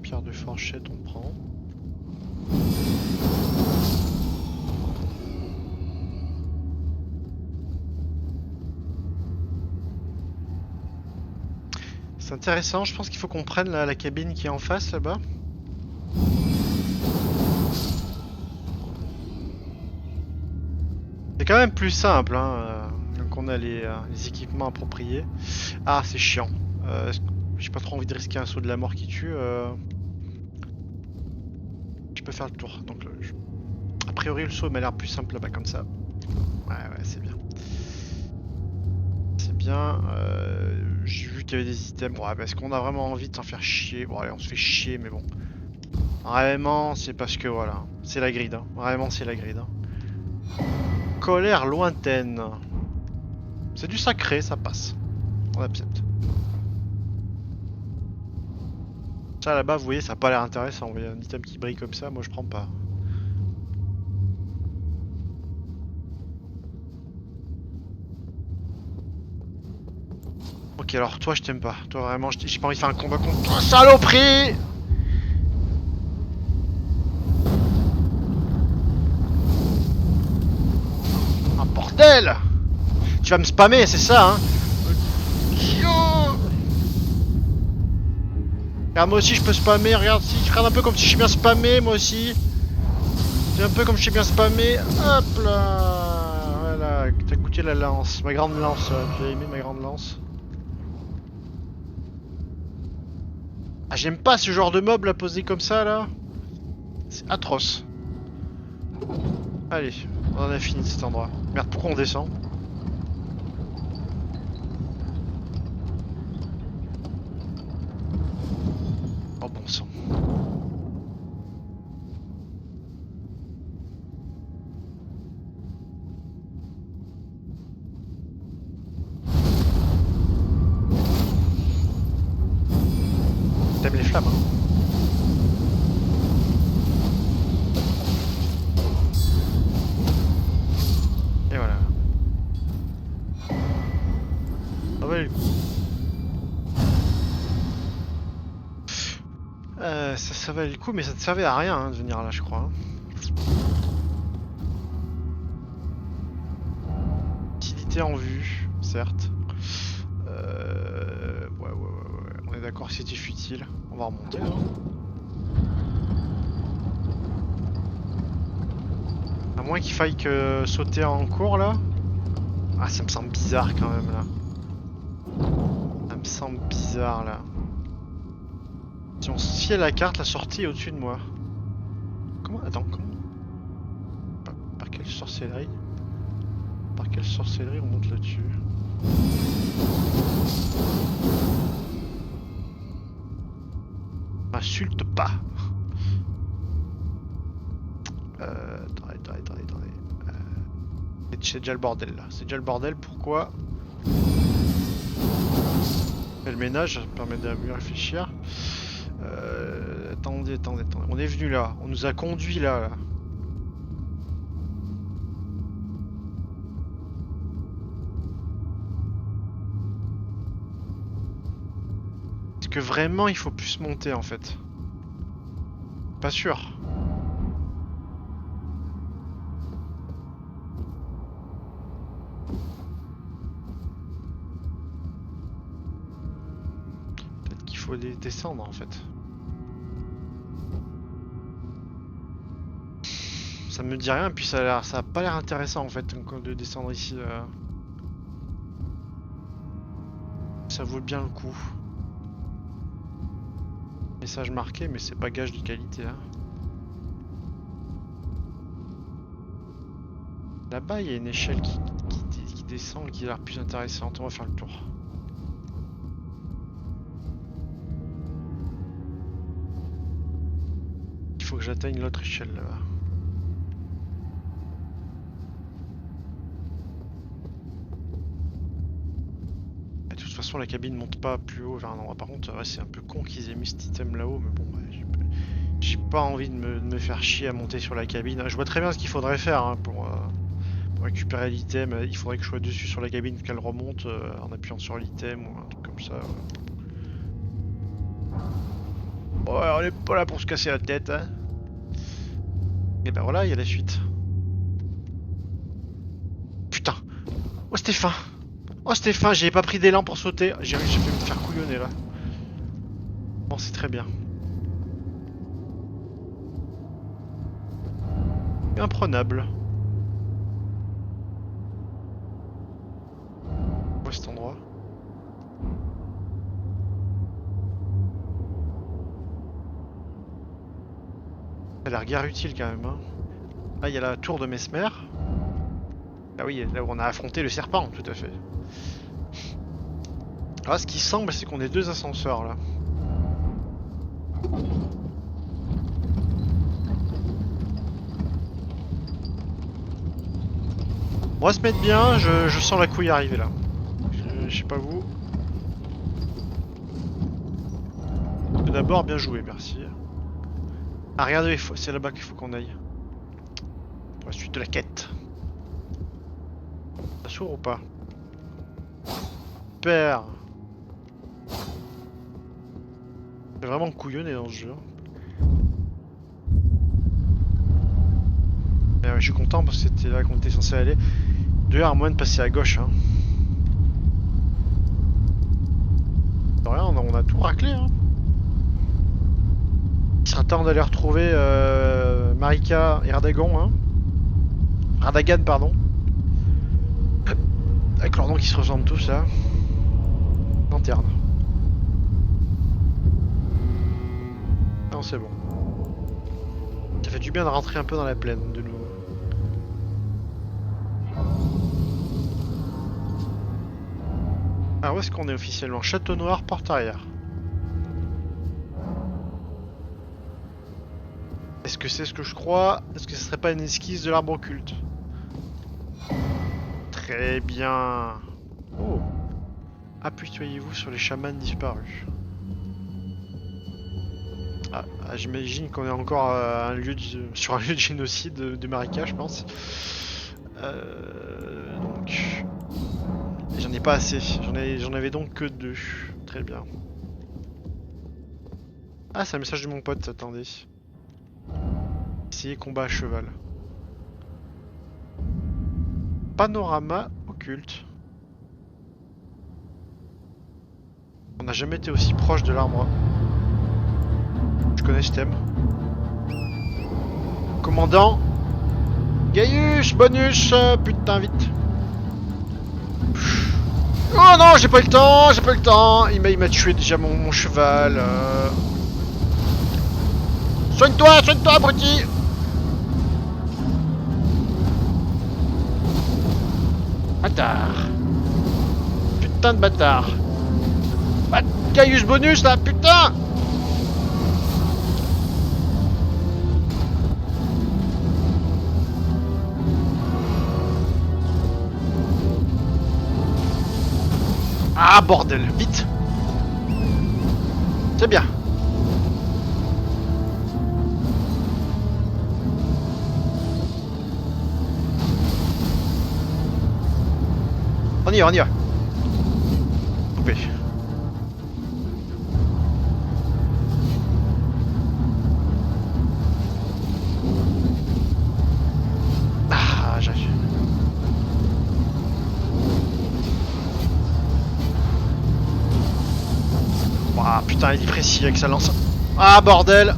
Pierre de Forchette, on prend. C'est intéressant, je pense qu'il faut qu'on prenne la cabine qui est en face là-bas. C'est quand même plus simple, hein, donc on a les équipements appropriés. Ah, c'est chiant. J'ai pas trop envie de risquer un saut de la mort qui tue. Je peux faire le tour. Donc, a priori, le saut m'a l'air plus simple là-bas comme ça. Ouais, c'est bien. C'est bien. J'ai vu qu'il y avait des items. Ouais, parce qu'on a vraiment envie de s'en faire chier. Bon, allez, on se fait chier, mais bon. Vraiment, c'est parce que voilà. C'est la grid. Hein. Vraiment, c'est la grid. Hein. Colère lointaine. C'est du sacré, ça passe. On accepte. Ça là-bas, vous voyez, ça a pas l'air intéressant. Vous voyez un item qui brille comme ça, moi je prends pas. Ok, alors toi je t'aime pas. Toi vraiment, j'ai pas envie de faire un combat contre toi, saloperie! Un bordel! Tu vas me spammer, c'est ça, hein? Regarde, moi aussi je peux spammer, regarde, regarde un peu comme si je suis bien spammé, moi aussi. C'est un peu comme je suis bien spammé. Hop là! Voilà, t'as goûté la lance, ma grande lance, tu as aimé ma grande lance? Ah, j'aime pas ce genre de mob là posé comme ça là. C'est atroce. Allez, on en a fini de cet endroit. Merde, pourquoi on descend? Oh bon sang. T'aimes les flammes, hein? valait le coup. Ça valait le coup, mais ça ne servait à rien hein, de venir là, je crois. Hein. Utilité en vue, certes. Ouais. On est d'accord que c'était futile. On va remonter. Hein. À moins qu'il faille que sauter en cours là. Ah, ça me semble bizarre quand même là. Ça me semble bizarre là. Si on se fie à la carte, la sortie est au-dessus de moi. Comment? Attends, comment? Par quelle sorcellerie? Par quelle sorcellerie on monte là-dessus? M'insulte pas! Attendez. C'est déjà le bordel là. C'est déjà le bordel, pourquoi? Le ménage, ça permet de mieux réfléchir. Attendez. On est venu là. On nous a conduit là. Est-ce que vraiment il faut plus monter en fait? Pas sûr. Peut-être qu'il faut descendre en fait. Ça me dit rien, puis ça a pas l'air intéressant en fait de descendre ici. Ça vaut bien le coup. Message marqué, mais c'est pas gage de qualité. Hein. Là-bas, il y a une échelle qui descend et qui a l'air plus intéressante. On va faire le tour. Il faut que j'atteigne l'autre échelle là-bas. De toute façon, la cabine monte pas plus haut vers un endroit. Par contre, ouais, c'est un peu con qu'ils aient mis cet item là-haut, mais bon, ouais, j'ai pas envie de me faire chier à monter sur la cabine. Je vois très bien ce qu'il faudrait faire hein, pour récupérer l'item. Il faudrait que je sois dessus sur la cabine, qu'elle remonte en appuyant sur l'item ou un truc comme ça. Ouais, on est pas là pour se casser la tête. Hein. Et ben voilà, il y a la suite. Putain. Oh Stéphane. Oh Stéphane, j'avais pas pris d'élan pour sauter. J'ai fait me faire couillonner là. Bon, c'est très bien. Imprenable. Où est cet endroit? Ça a l'air guère utile quand même. Hein. Là, il y a la tour de Mesmer. Ah oui, là où on a affronté le serpent, tout à fait. Alors, ce qui semble, c'est qu'on ait deux ascenseurs là. On va se mettre bien, je sens la couille arriver là. Je sais pas vous. D'abord, bien joué, merci. Ah, regardez, c'est là-bas qu'il faut qu'on aille. Pour la suite de la quête. Ça s'ouvre ou pas? Super. C'est vraiment couillonné dans ce jeu. Et ouais, je suis content parce que c'était là qu'on était censé aller. D'ailleurs, à moins de passer à gauche. Hein. Rien, on a tout raclé. Hein. Il sera temps d'aller retrouver Marika et Radagon. Hein. Radagan, pardon. Avec leurs noms qui se ressemblent tous là. Lanterne. Non, c'est bon. Ça fait du bien de rentrer un peu dans la plaine de nouveau. Alors où est-ce qu'on est officiellement? Château Noir, porte arrière. Est-ce que c'est ce que je crois? Est-ce que ce serait pas une esquisse de l'arbre occulte? Très bien. Oh. Appuyez-vous sur les chamans disparus. Ah, j'imagine qu'on est encore sur un lieu de génocide de Marika, je pense. Donc... J'en ai pas assez. J'en avais donc que 2. Très bien. Ah, c'est un message de mon pote, attendez. Essayer combat à cheval. Panorama occulte. On n'a jamais été aussi proche de l'arbre. Je connais ce thème. Commandant Gaius, bonus, putain vite. Oh non, j'ai pas eu le temps, j'ai pas eu le temps. Il m'a tué déjà mon cheval. Soigne-toi, abruti. Bâtard. Putain de bâtard. Bah, Gaius bonus là, putain. Ah bordel, vite. C'est bien. On y va. Coupé. Ah, j'ai... Ah putain, il est précis avec sa lance. Ah bordel.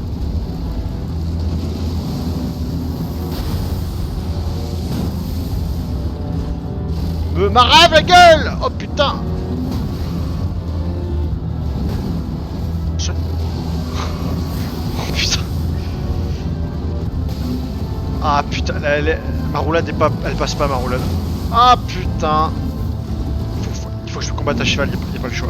Me marave la gueule. Oh putain. Oh putain. Ah putain, ma roulade est pas... Elle passe pas ma roulade. Ah putain. Il faut que je combatte à cheval, il y a pas le choix.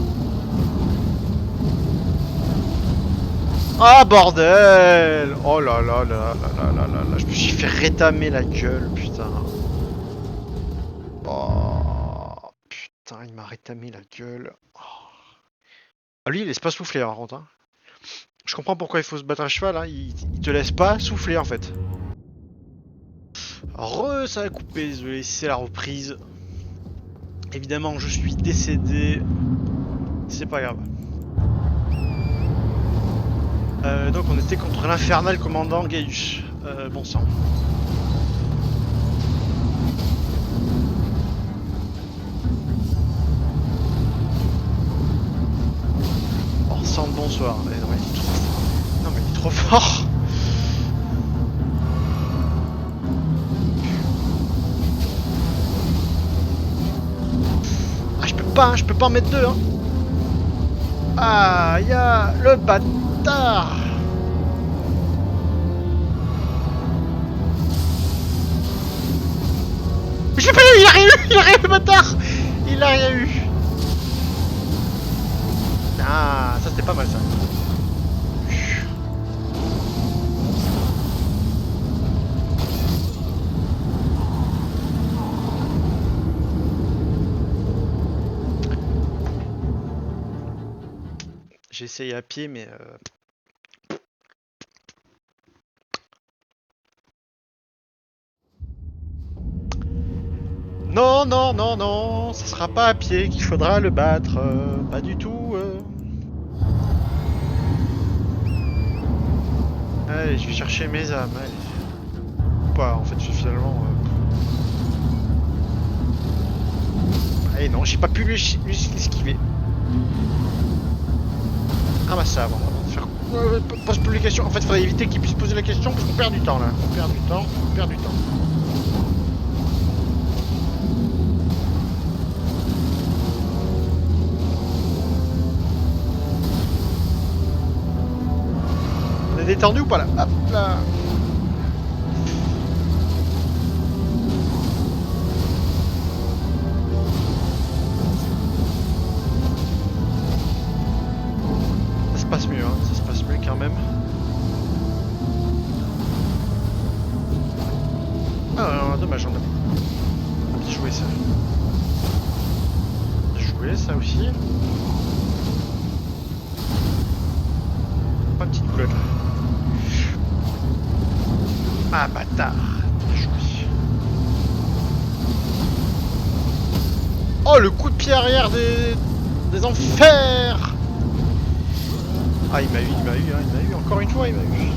Ah bordel. Oh là là là là là là là. Je me suis fait rétamer la gueule, putain. Oh putain, il m'a rétamé la gueule. Oh. Ah lui, il laisse pas souffler par contre. Hein. Je comprends pourquoi il faut se battre à cheval. Hein. Il te laisse pas souffler en fait. Ça a coupé, désolé, c'est la reprise. Évidemment, je suis décédé. C'est pas grave. Donc on était contre l'infernal commandant Gaius. Bon sang. Oh, sang de bonsoir. Mais non, mais il est trop fort. Non mais il est trop fort. Ah je peux pas en mettre deux hein. Ah y'a le bâtard. J'ai pas eu, il a rien eu le bâtard. Il a rien eu. Ah ça c'était pas mal ça. J'ai essayé à pied mais Non, non, non, non, ce sera pas à pied qu'il faudra le battre, pas du tout. Allez, je vais chercher mes âmes, allez. Ou pas, en fait, je suis finalement... Allez, non, j'ai pas pu lui esquiver. Ramasse ça avant de faire... pose plus les questions, en fait, faudrait éviter qu'il puisse poser la question parce qu'on perd du temps, là. On perd du temps. Détendu ou pas là? Hop là. Ça se passe mieux, hein. Ça se passe mieux quand même. Ah dommage, on a bien joué ça. Joué ça aussi. Pas une petite boulette là. Ah bâtard, bien joué. Oh, le coup de pied arrière des enfers. Ah, il m'a eu, hein, il m'a eu, encore une fois, il m'a eu.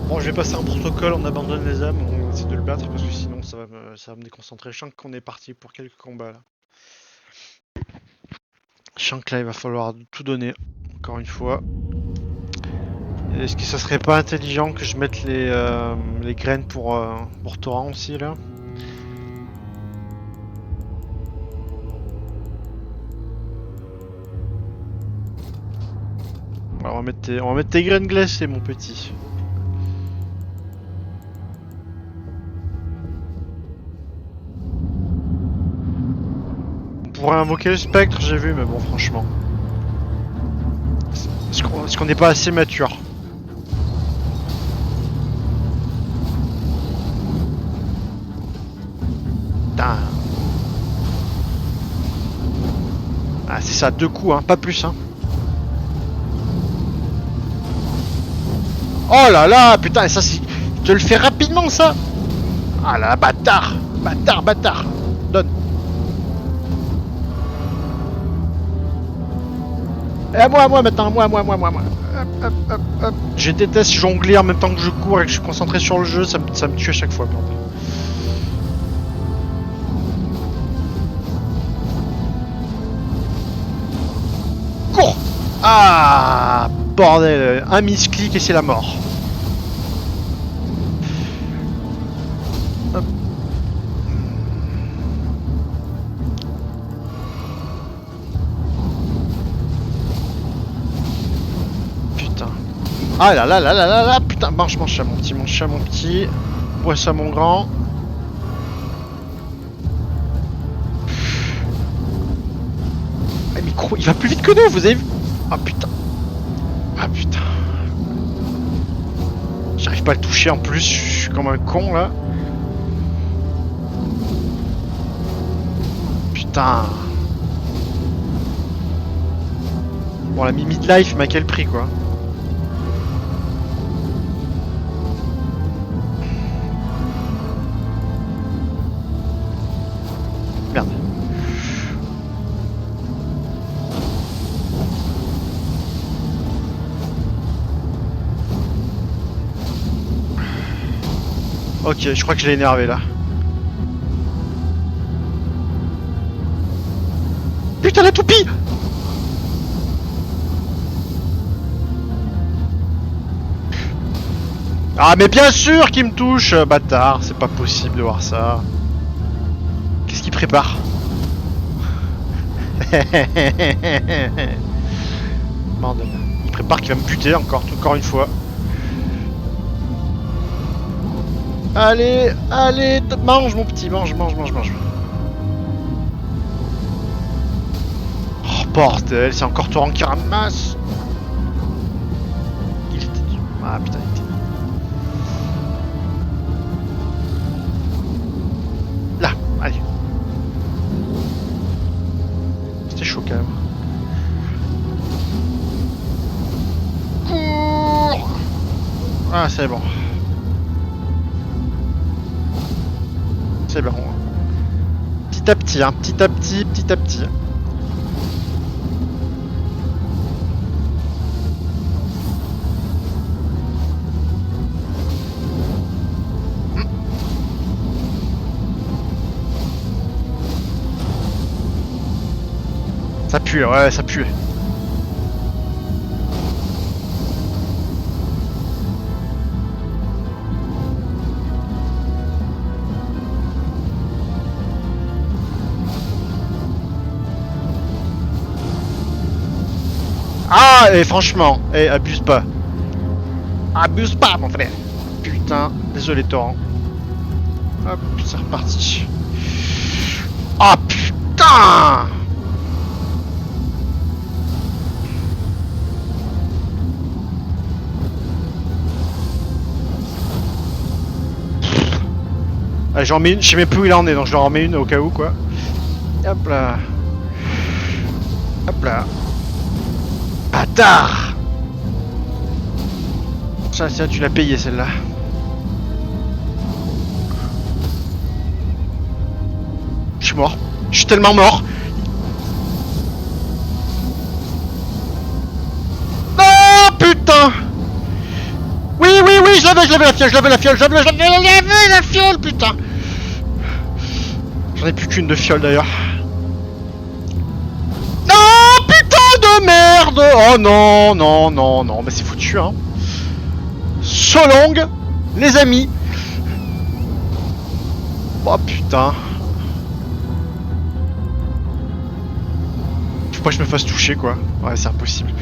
Bon, je vais passer un protocole, on abandonne les âmes, on essaie de le battre parce que sinon ça va me déconcentrer. Je sens qu'on est parti pour quelques combats là. Je sens que là il va falloir tout donner, encore une fois. Est-ce que ça serait pas intelligent que je mette les graines pour Torrent aussi là? Alors, on va mettre tes graines glacées mon petit. On pourrait invoquer le spectre, j'ai vu, mais bon franchement. Est-ce qu'on n'est pas assez mature? Putain. Ah c'est ça, 2 coups, hein, pas plus, hein. Oh là là, putain, ça c'est... Je te le fais rapidement ça. Ah là, bâtard. Bâtard, bâtard. Donne. Et à moi maintenant, moi. Hop, hop, hop, hop. Je déteste jongler en même temps que je cours et que je suis concentré sur le jeu, ça me tue à chaque fois, bordel. Cours. Ah, bordel, un misclick et c'est la mort. Hop. Putain. Ah là là là là là là, putain, mange ça mon petit, mange ça mon petit. Bois ça mon grand. Ah, micro, il va plus vite que nous, vous avez vu? Ah putain. Ah putain. J'arrive pas à le toucher en plus, je suis comme un con là. Putain. Bon, la midlife, mais à quel prix quoi? Merde. Ok, je crois que je l'ai énervé là. Putain la toupie! Ah mais bien sûr qu'il me touche, bâtard, c'est pas possible de voir ça. Qu'est-ce qu'il prépare? Bordel. Il prépare qu'il va me buter encore une fois. Allez, allez, mange mon petit, mange. Oh bordel, c'est encore Torrent qui ramasse. Il était... Ah putain, il était... Là, allez. C'était chaud quand même. Cours. Ah c'est bon. C'est bon. Petit à petit, hein, petit à petit. Ça pue, ouais, ça pue. Ah, et franchement, abuse pas. Abuse pas, mon frère. Putain, désolé, Torrent. Hop, c'est reparti. Ah, putain! Allez, j'en mets une, je sais même plus où il en est, donc je leur en mets une au cas où, quoi. Hop là. Hop là. Bâtard! Ça, tu l'as payé celle-là. suis mort. Je suis tellement mort. Non, putain. Oui, je l'avais la fiole, putain. J'en ai plus qu'une de fiole d'ailleurs. Non, putain de merde. Oh non, mais c'est foutu, hein. So long, les amis. Oh putain. Faut pas que je me fasse toucher, quoi. Ouais, c'est impossible.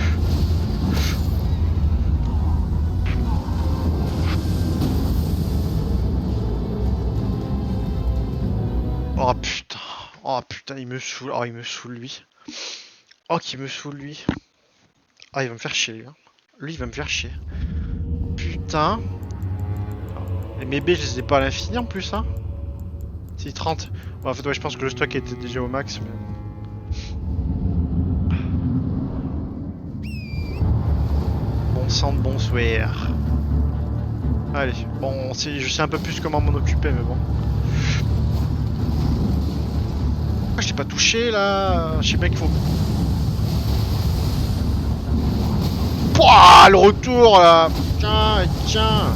Oh putain, il me saoule. Oh, il me saoule lui. Oh, qu'il me saoule lui. Oh, il va me faire chier, lui. Hein. Lui, il va me faire chier. Putain. Et mes B, je les ai pas à l'infini en plus, hein. Si, 30. Bon, en fait, ouais, je pense que le stock était déjà au max, mais... Bon sang de bonsoir. Allez, bon, je sais un peu plus comment m'en occuper, mais bon. Ah, je t'ai pas touché, là. Je sais bien qu'il faut... Pouah, le retour, là. Tiens.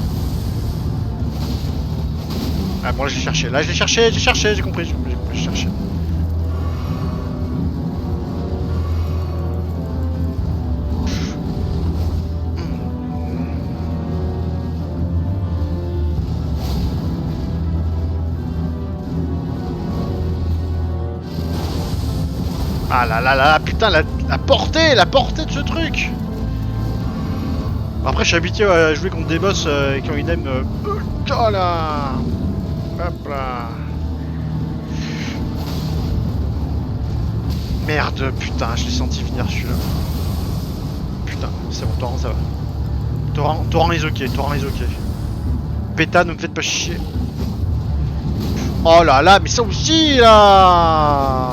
Ah bon, là je l'ai cherché, j'ai compris, j'ai cherché. Ah là, putain, la portée de ce truc. Après, je suis habitué à jouer contre des boss qui ont une aime... Oh là. Hop là. Merde, putain, je l'ai senti venir celui-là. Putain, c'est bon, Torrent, ça va. Torrent is ok. Péta, ne me faites pas chier. Oh là là, mais ça aussi, là.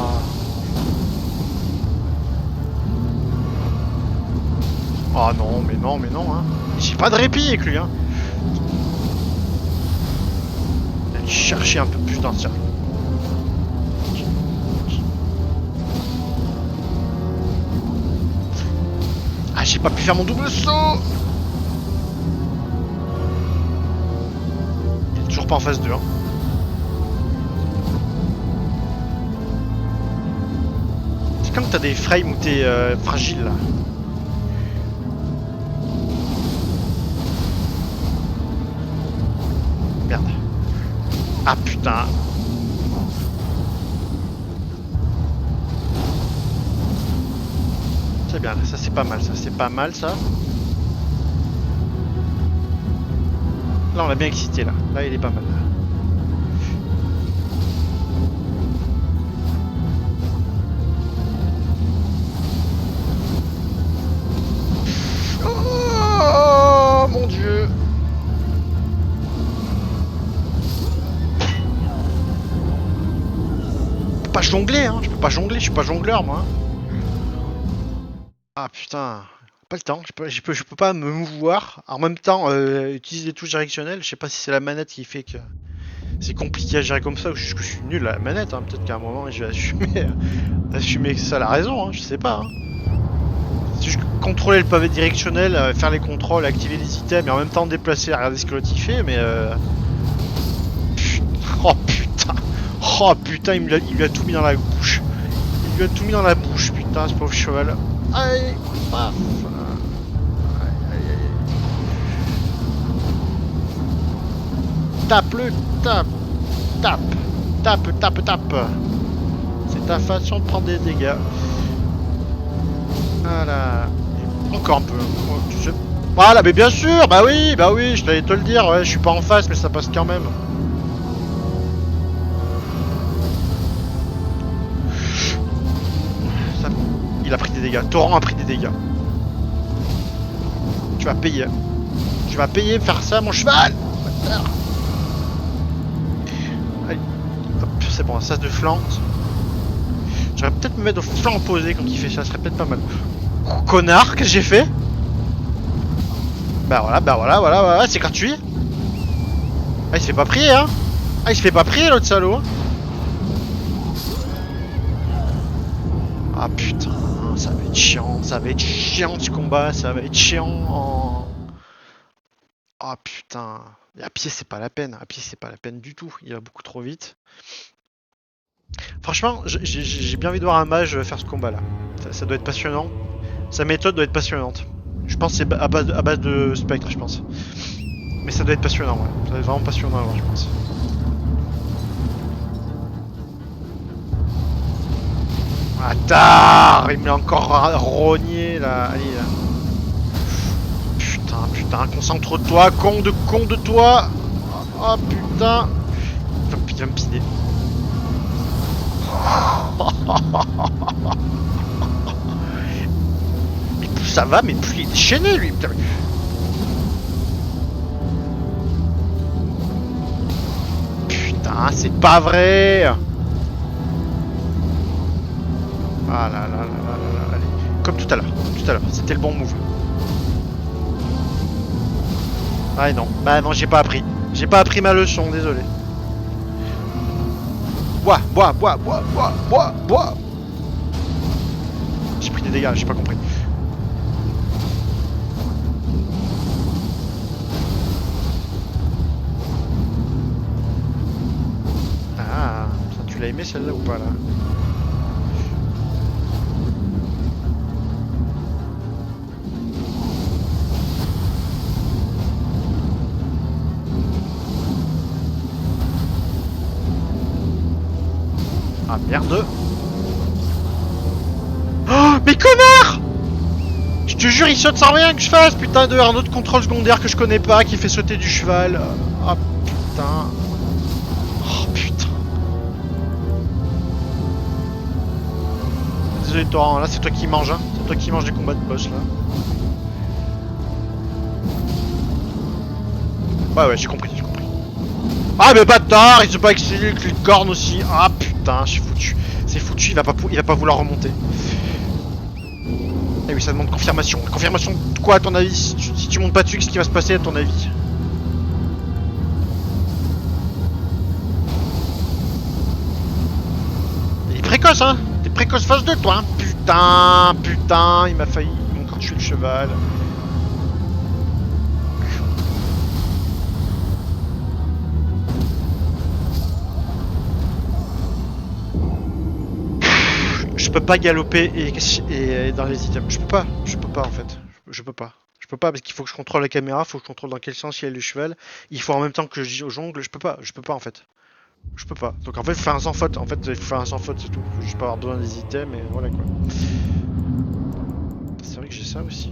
Oh non, mais non, hein. J'ai pas de répit avec lui, hein. Aller chercher un peu plus dans le cercle. Ah, j'ai pas pu faire mon double saut. Il est toujours pas en phase 2, hein. C'est comme t'as des frames où t'es fragile, là. Merde. Ah putain. C'est bien, ça c'est pas mal ça. Là on l'a bien excité là. Là il est pas mal. Oh mon dieu. Pas jongler, hein. Je peux pas jongler, je suis pas jongleur moi. Ah putain, pas le temps, je peux pas me mouvoir. En même temps, utiliser des touches directionnelles, je sais pas si c'est la manette qui fait que c'est compliqué à gérer comme ça ou juste que je suis nul à la manette. Hein. Peut-être qu'à un moment je vais assumer que c'est ça la raison, hein. Je sais pas. Hein. Si je contrôlais le pavé directionnel, faire les contrôles, activer les items et en même temps déplacer, regarder ce que l'autre il fait, mais Oh putain, il lui a tout mis dans la bouche. Il lui a tout mis dans la bouche, putain, ce pauvre cheval. Aïe, paf. Aïe. Tape-le, tape. C'est ta façon de prendre des dégâts. Voilà. Encore un peu. Voilà, mais bien sûr, bah oui, je t'allais te le dire, ouais, je suis pas en face, mais ça passe quand même. Il a pris des dégâts. Torrent a pris des dégâts. Tu vas payer. Tu vas payer faire ça, mon cheval. Allez. Hop, c'est bon, ça de flanc. J'aurais peut-être me mettre au flanc opposé quand il fait ça, ça serait peut-être pas mal. Connard, qu'est-ce que j'ai fait? Bah voilà, c'est gratuit. Ah, il se fait pas prier, hein. Ah, il se fait pas prier, l'autre salaud. Ah putain, ça va être chiant, ça va être chiant ce combat, ça va être chiant en... Ah putain, et à pied c'est pas la peine, à pied c'est pas la peine du tout, il va beaucoup trop vite. Franchement, j'ai bien envie de voir un mage faire ce combat là, ça doit être passionnant, sa méthode doit être passionnante. Je pense que c'est à base de spectre, je pense. Mais ça doit être passionnant, ouais, ça doit être vraiment passionnant à voir, je pense. Attends, il me l'a encore rogné là, allez là. Putain, concentre-toi, con de toi. Oh putain. Il va me piner. Mais plus ça va, mais plus il est déchaîné lui. Putain. Putain, c'est pas vrai. Ah là là là là là, allez. Comme tout à l'heure, c'était le bon move. Ah non, bah non, j'ai pas appris. J'ai pas appris ma leçon, désolé. Bois. J'ai pris des dégâts, j'ai pas compris. Ah, ça, tu l'as aimé celle-là ou pas là? Ah merde. Oh mais connard! Je te jure il saute sans rien que je fasse, putain de un autre contrôle secondaire que je connais pas qui fait sauter du cheval. Ah putain. Oh putain. Désolé Torrent, là c'est toi qui manges hein. C'est toi qui manges des combats de boss là. Ouais j'ai compris. Ah mais bâtard, il se bat avec les cornes aussi. Ah putain, je suis foutu. C'est foutu, il va pas vouloir remonter. Eh oui, ça demande confirmation. Confirmation de quoi à ton avis? Si tu montes pas dessus, qu'est-ce qui va se passer à ton avis? Il est précoce hein. T'es précoce phase 2 toi hein. Putain, il m'a failli encore tuer le cheval. Je peux pas galoper et dans les items. Je peux pas en fait. Je peux pas parce qu'il faut que je contrôle la caméra, faut que je contrôle dans quel sens il y a le cheval. Il faut en même temps que je jongle. Je peux pas en fait. Je peux pas. Donc en fait, il faut faire un sans faute. En fait, il faut faire un sans faute, c'est tout. Faut juste pas avoir besoin des items et voilà quoi. C'est vrai que j'ai ça aussi.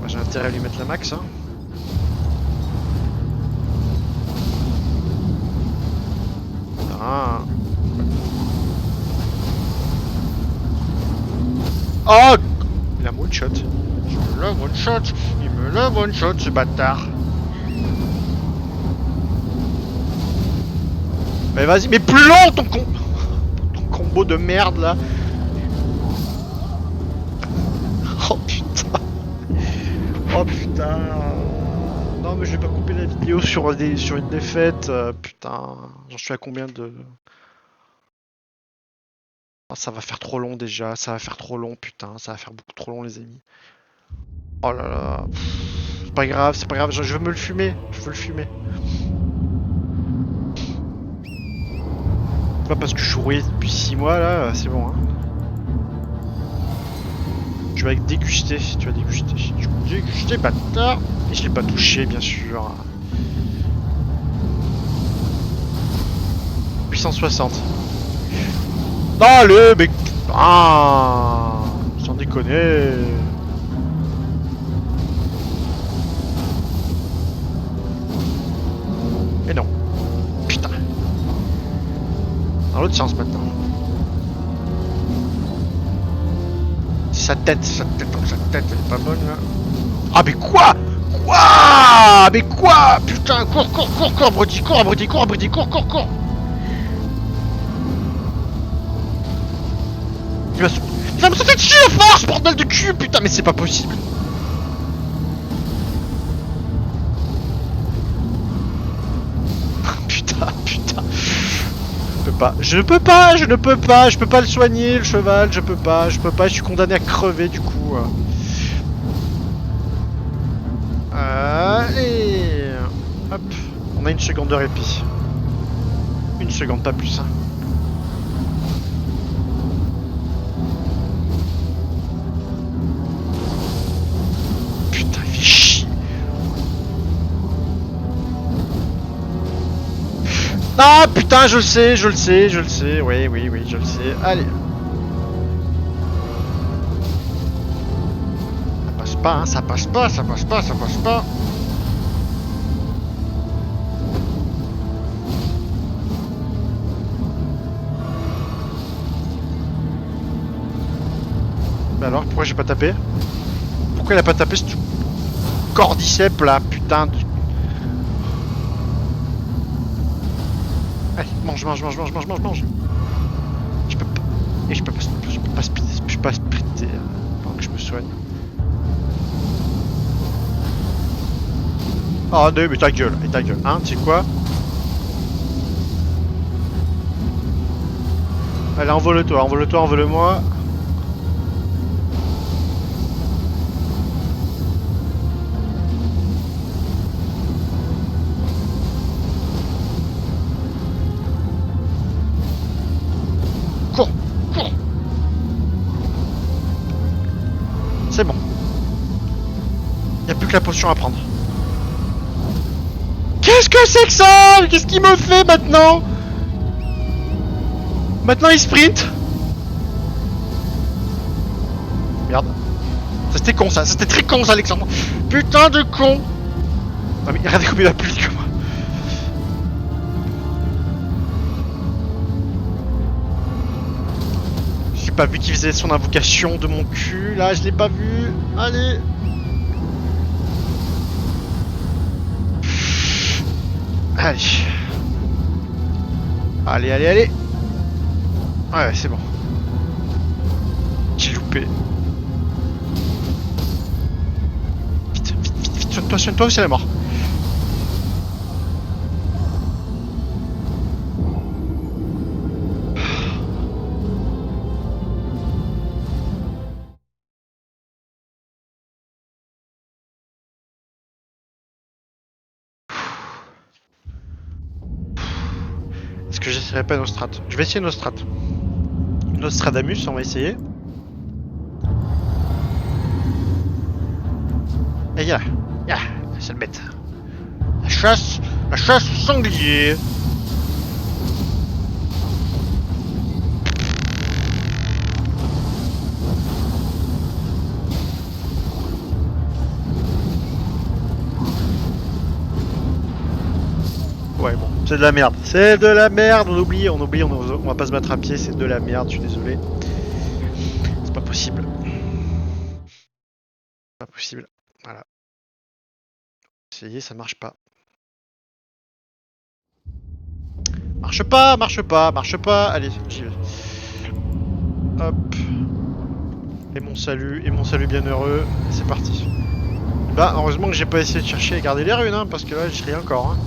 J'ai intérêt à lui mettre la max. Hein. Ah. Oh! Il a one shot. Je me lave one shot. Il me lave one shot ce bâtard. Mais vas-y, mais plus long ton combo de merde là. Oh putain. Oh putain. Non mais je vais pas couper la vidéo sur une défaite. Putain. J'en suis à combien de... Oh, ça va faire trop long déjà. Ça va faire trop long putain. Ça va faire beaucoup trop long les amis. Oh là là. C'est pas grave, c'est pas grave. Je veux me le fumer. Je veux le fumer. Pas parce que je suis rouillé depuis 6 mois là, c'est bon hein. Tu vas déguster, tu vas déguster. Tu vas déguster bâtard. Et je l'ai pas touché bien sûr. 860. Non allez mais... Ah, sans déconner. Et non. Putain. Dans l'autre sens maintenant. Sa tête, elle est pas bonne là. Ah mais quoi? Quoi? Mais quoi? Putain, cours, abruti, cours. Il va me sauter dessus à force, bordel de cul, putain, mais c'est pas possible. Putain. pas, je ne peux pas, je ne peux pas, je peux pas le soigner le cheval, je peux pas, je suis condamné à crever du coup. Allez, hop, on a une seconde de répit. Une seconde, pas plus. Hein. Putain, il fait chier. Ah putain, je le sais, je le sais, je le sais, oui, oui, oui, je le sais. Allez. Ça passe pas, hein, ça passe pas, ça passe pas, ça passe pas. Bah alors, pourquoi j'ai pas tapé? Pourquoi il a pas tapé ce cordyceps là, putain de... Allez, mange, mange, mange, mange, mange, mange, mange. Je peux pas... Et je peux pas sprinter pendant que je me soigne. Oh non, mais ta gueule, hein, tu sais quoi? Allez, envole-toi, envole-toi, envole-moi. Cours, cours. C'est bon. Y a plus que la potion à prendre. Qu'est-ce que c'est que ça? Qu'est-ce qu'il me fait maintenant? Maintenant il sprint. Merde. Ça c'était con ça, c'était très con ça Alexandre. Putain de con. Non mais regardez comme il va plus vite que moi. J'ai pas vu qu'il faisait son invocation de mon cul, là je l'ai pas vu. Allez. Allez. Allez, allez, allez. Ouais, c'est bon. J'ai loupé. Vite, vite, vite, vite, soigne-toi ou c'est la mort. Est-ce que j'essaierai pas Nostrat? Je vais essayer Nostrat. Nostradamus, on va essayer. Et ya, sale bête. La chasse au sanglier. Ouais bon, c'est de la merde. C'est de la merde, on oublie, on va pas se mettre à pied, c'est de la merde, je suis désolé. C'est pas possible. Pas possible. Voilà. Essayez, ça marche pas. Marche pas, marche pas, marche pas. Allez, j'y vais. Hop. Et mon salut bienheureux. C'est parti. Bah, heureusement que j'ai pas essayé de chercher à garder les runes, hein, parce que là, j'y serais encore. Hein.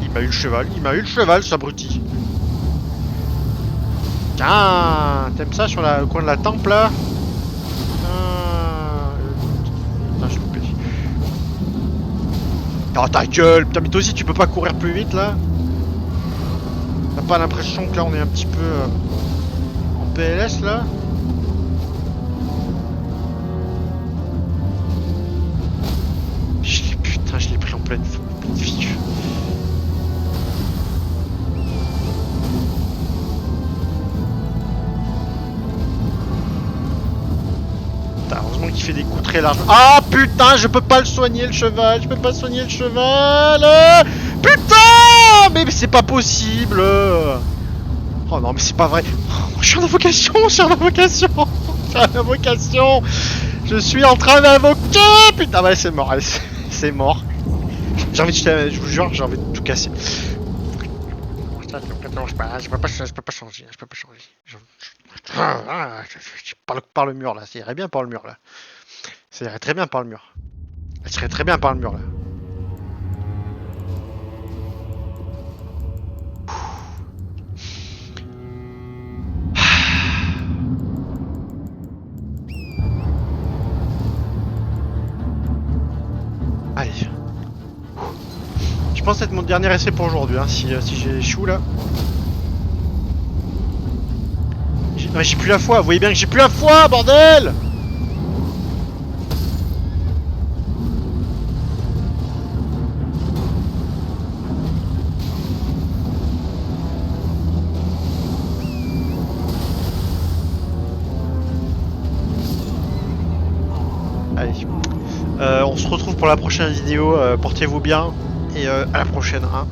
Il m'a eu le cheval, ce abruti. Tiens, t'aimes ça sur le coin de la tempe là? Putain, je loupé. Oh ta gueule, putain, mais toi aussi tu peux pas courir plus vite là? T'as pas l'impression que là on est un petit peu en PLS là? Putain, je l'ai pris en pleine figure. Heureusement qu'il fait des coups très larges. Ah putain, je peux pas le soigner le cheval, je peux pas soigner le cheval. Putain, mais c'est pas possible. Oh non, mais c'est pas vrai. Oh, je suis en invocation, je suis en invocation, je suis en invocation. Je suis en train d'invoquer. Putain, bah c'est mort, c'est mort. J'ai envie de, je vous jure, j'ai envie de tout casser. Je peux pas changer, je peux pas changer. Par le mur là, ça irait bien par le mur là. Ça irait très bien par le mur. Elle serait très bien par le mur là. pense être mon dernier essai pour aujourd'hui, hein, si j'échoue là. Non mais j'ai plus la foi, vous voyez bien que j'ai plus la foi, bordel! Allez. On se retrouve pour la prochaine vidéo, portez-vous bien et à la prochaine. Hein.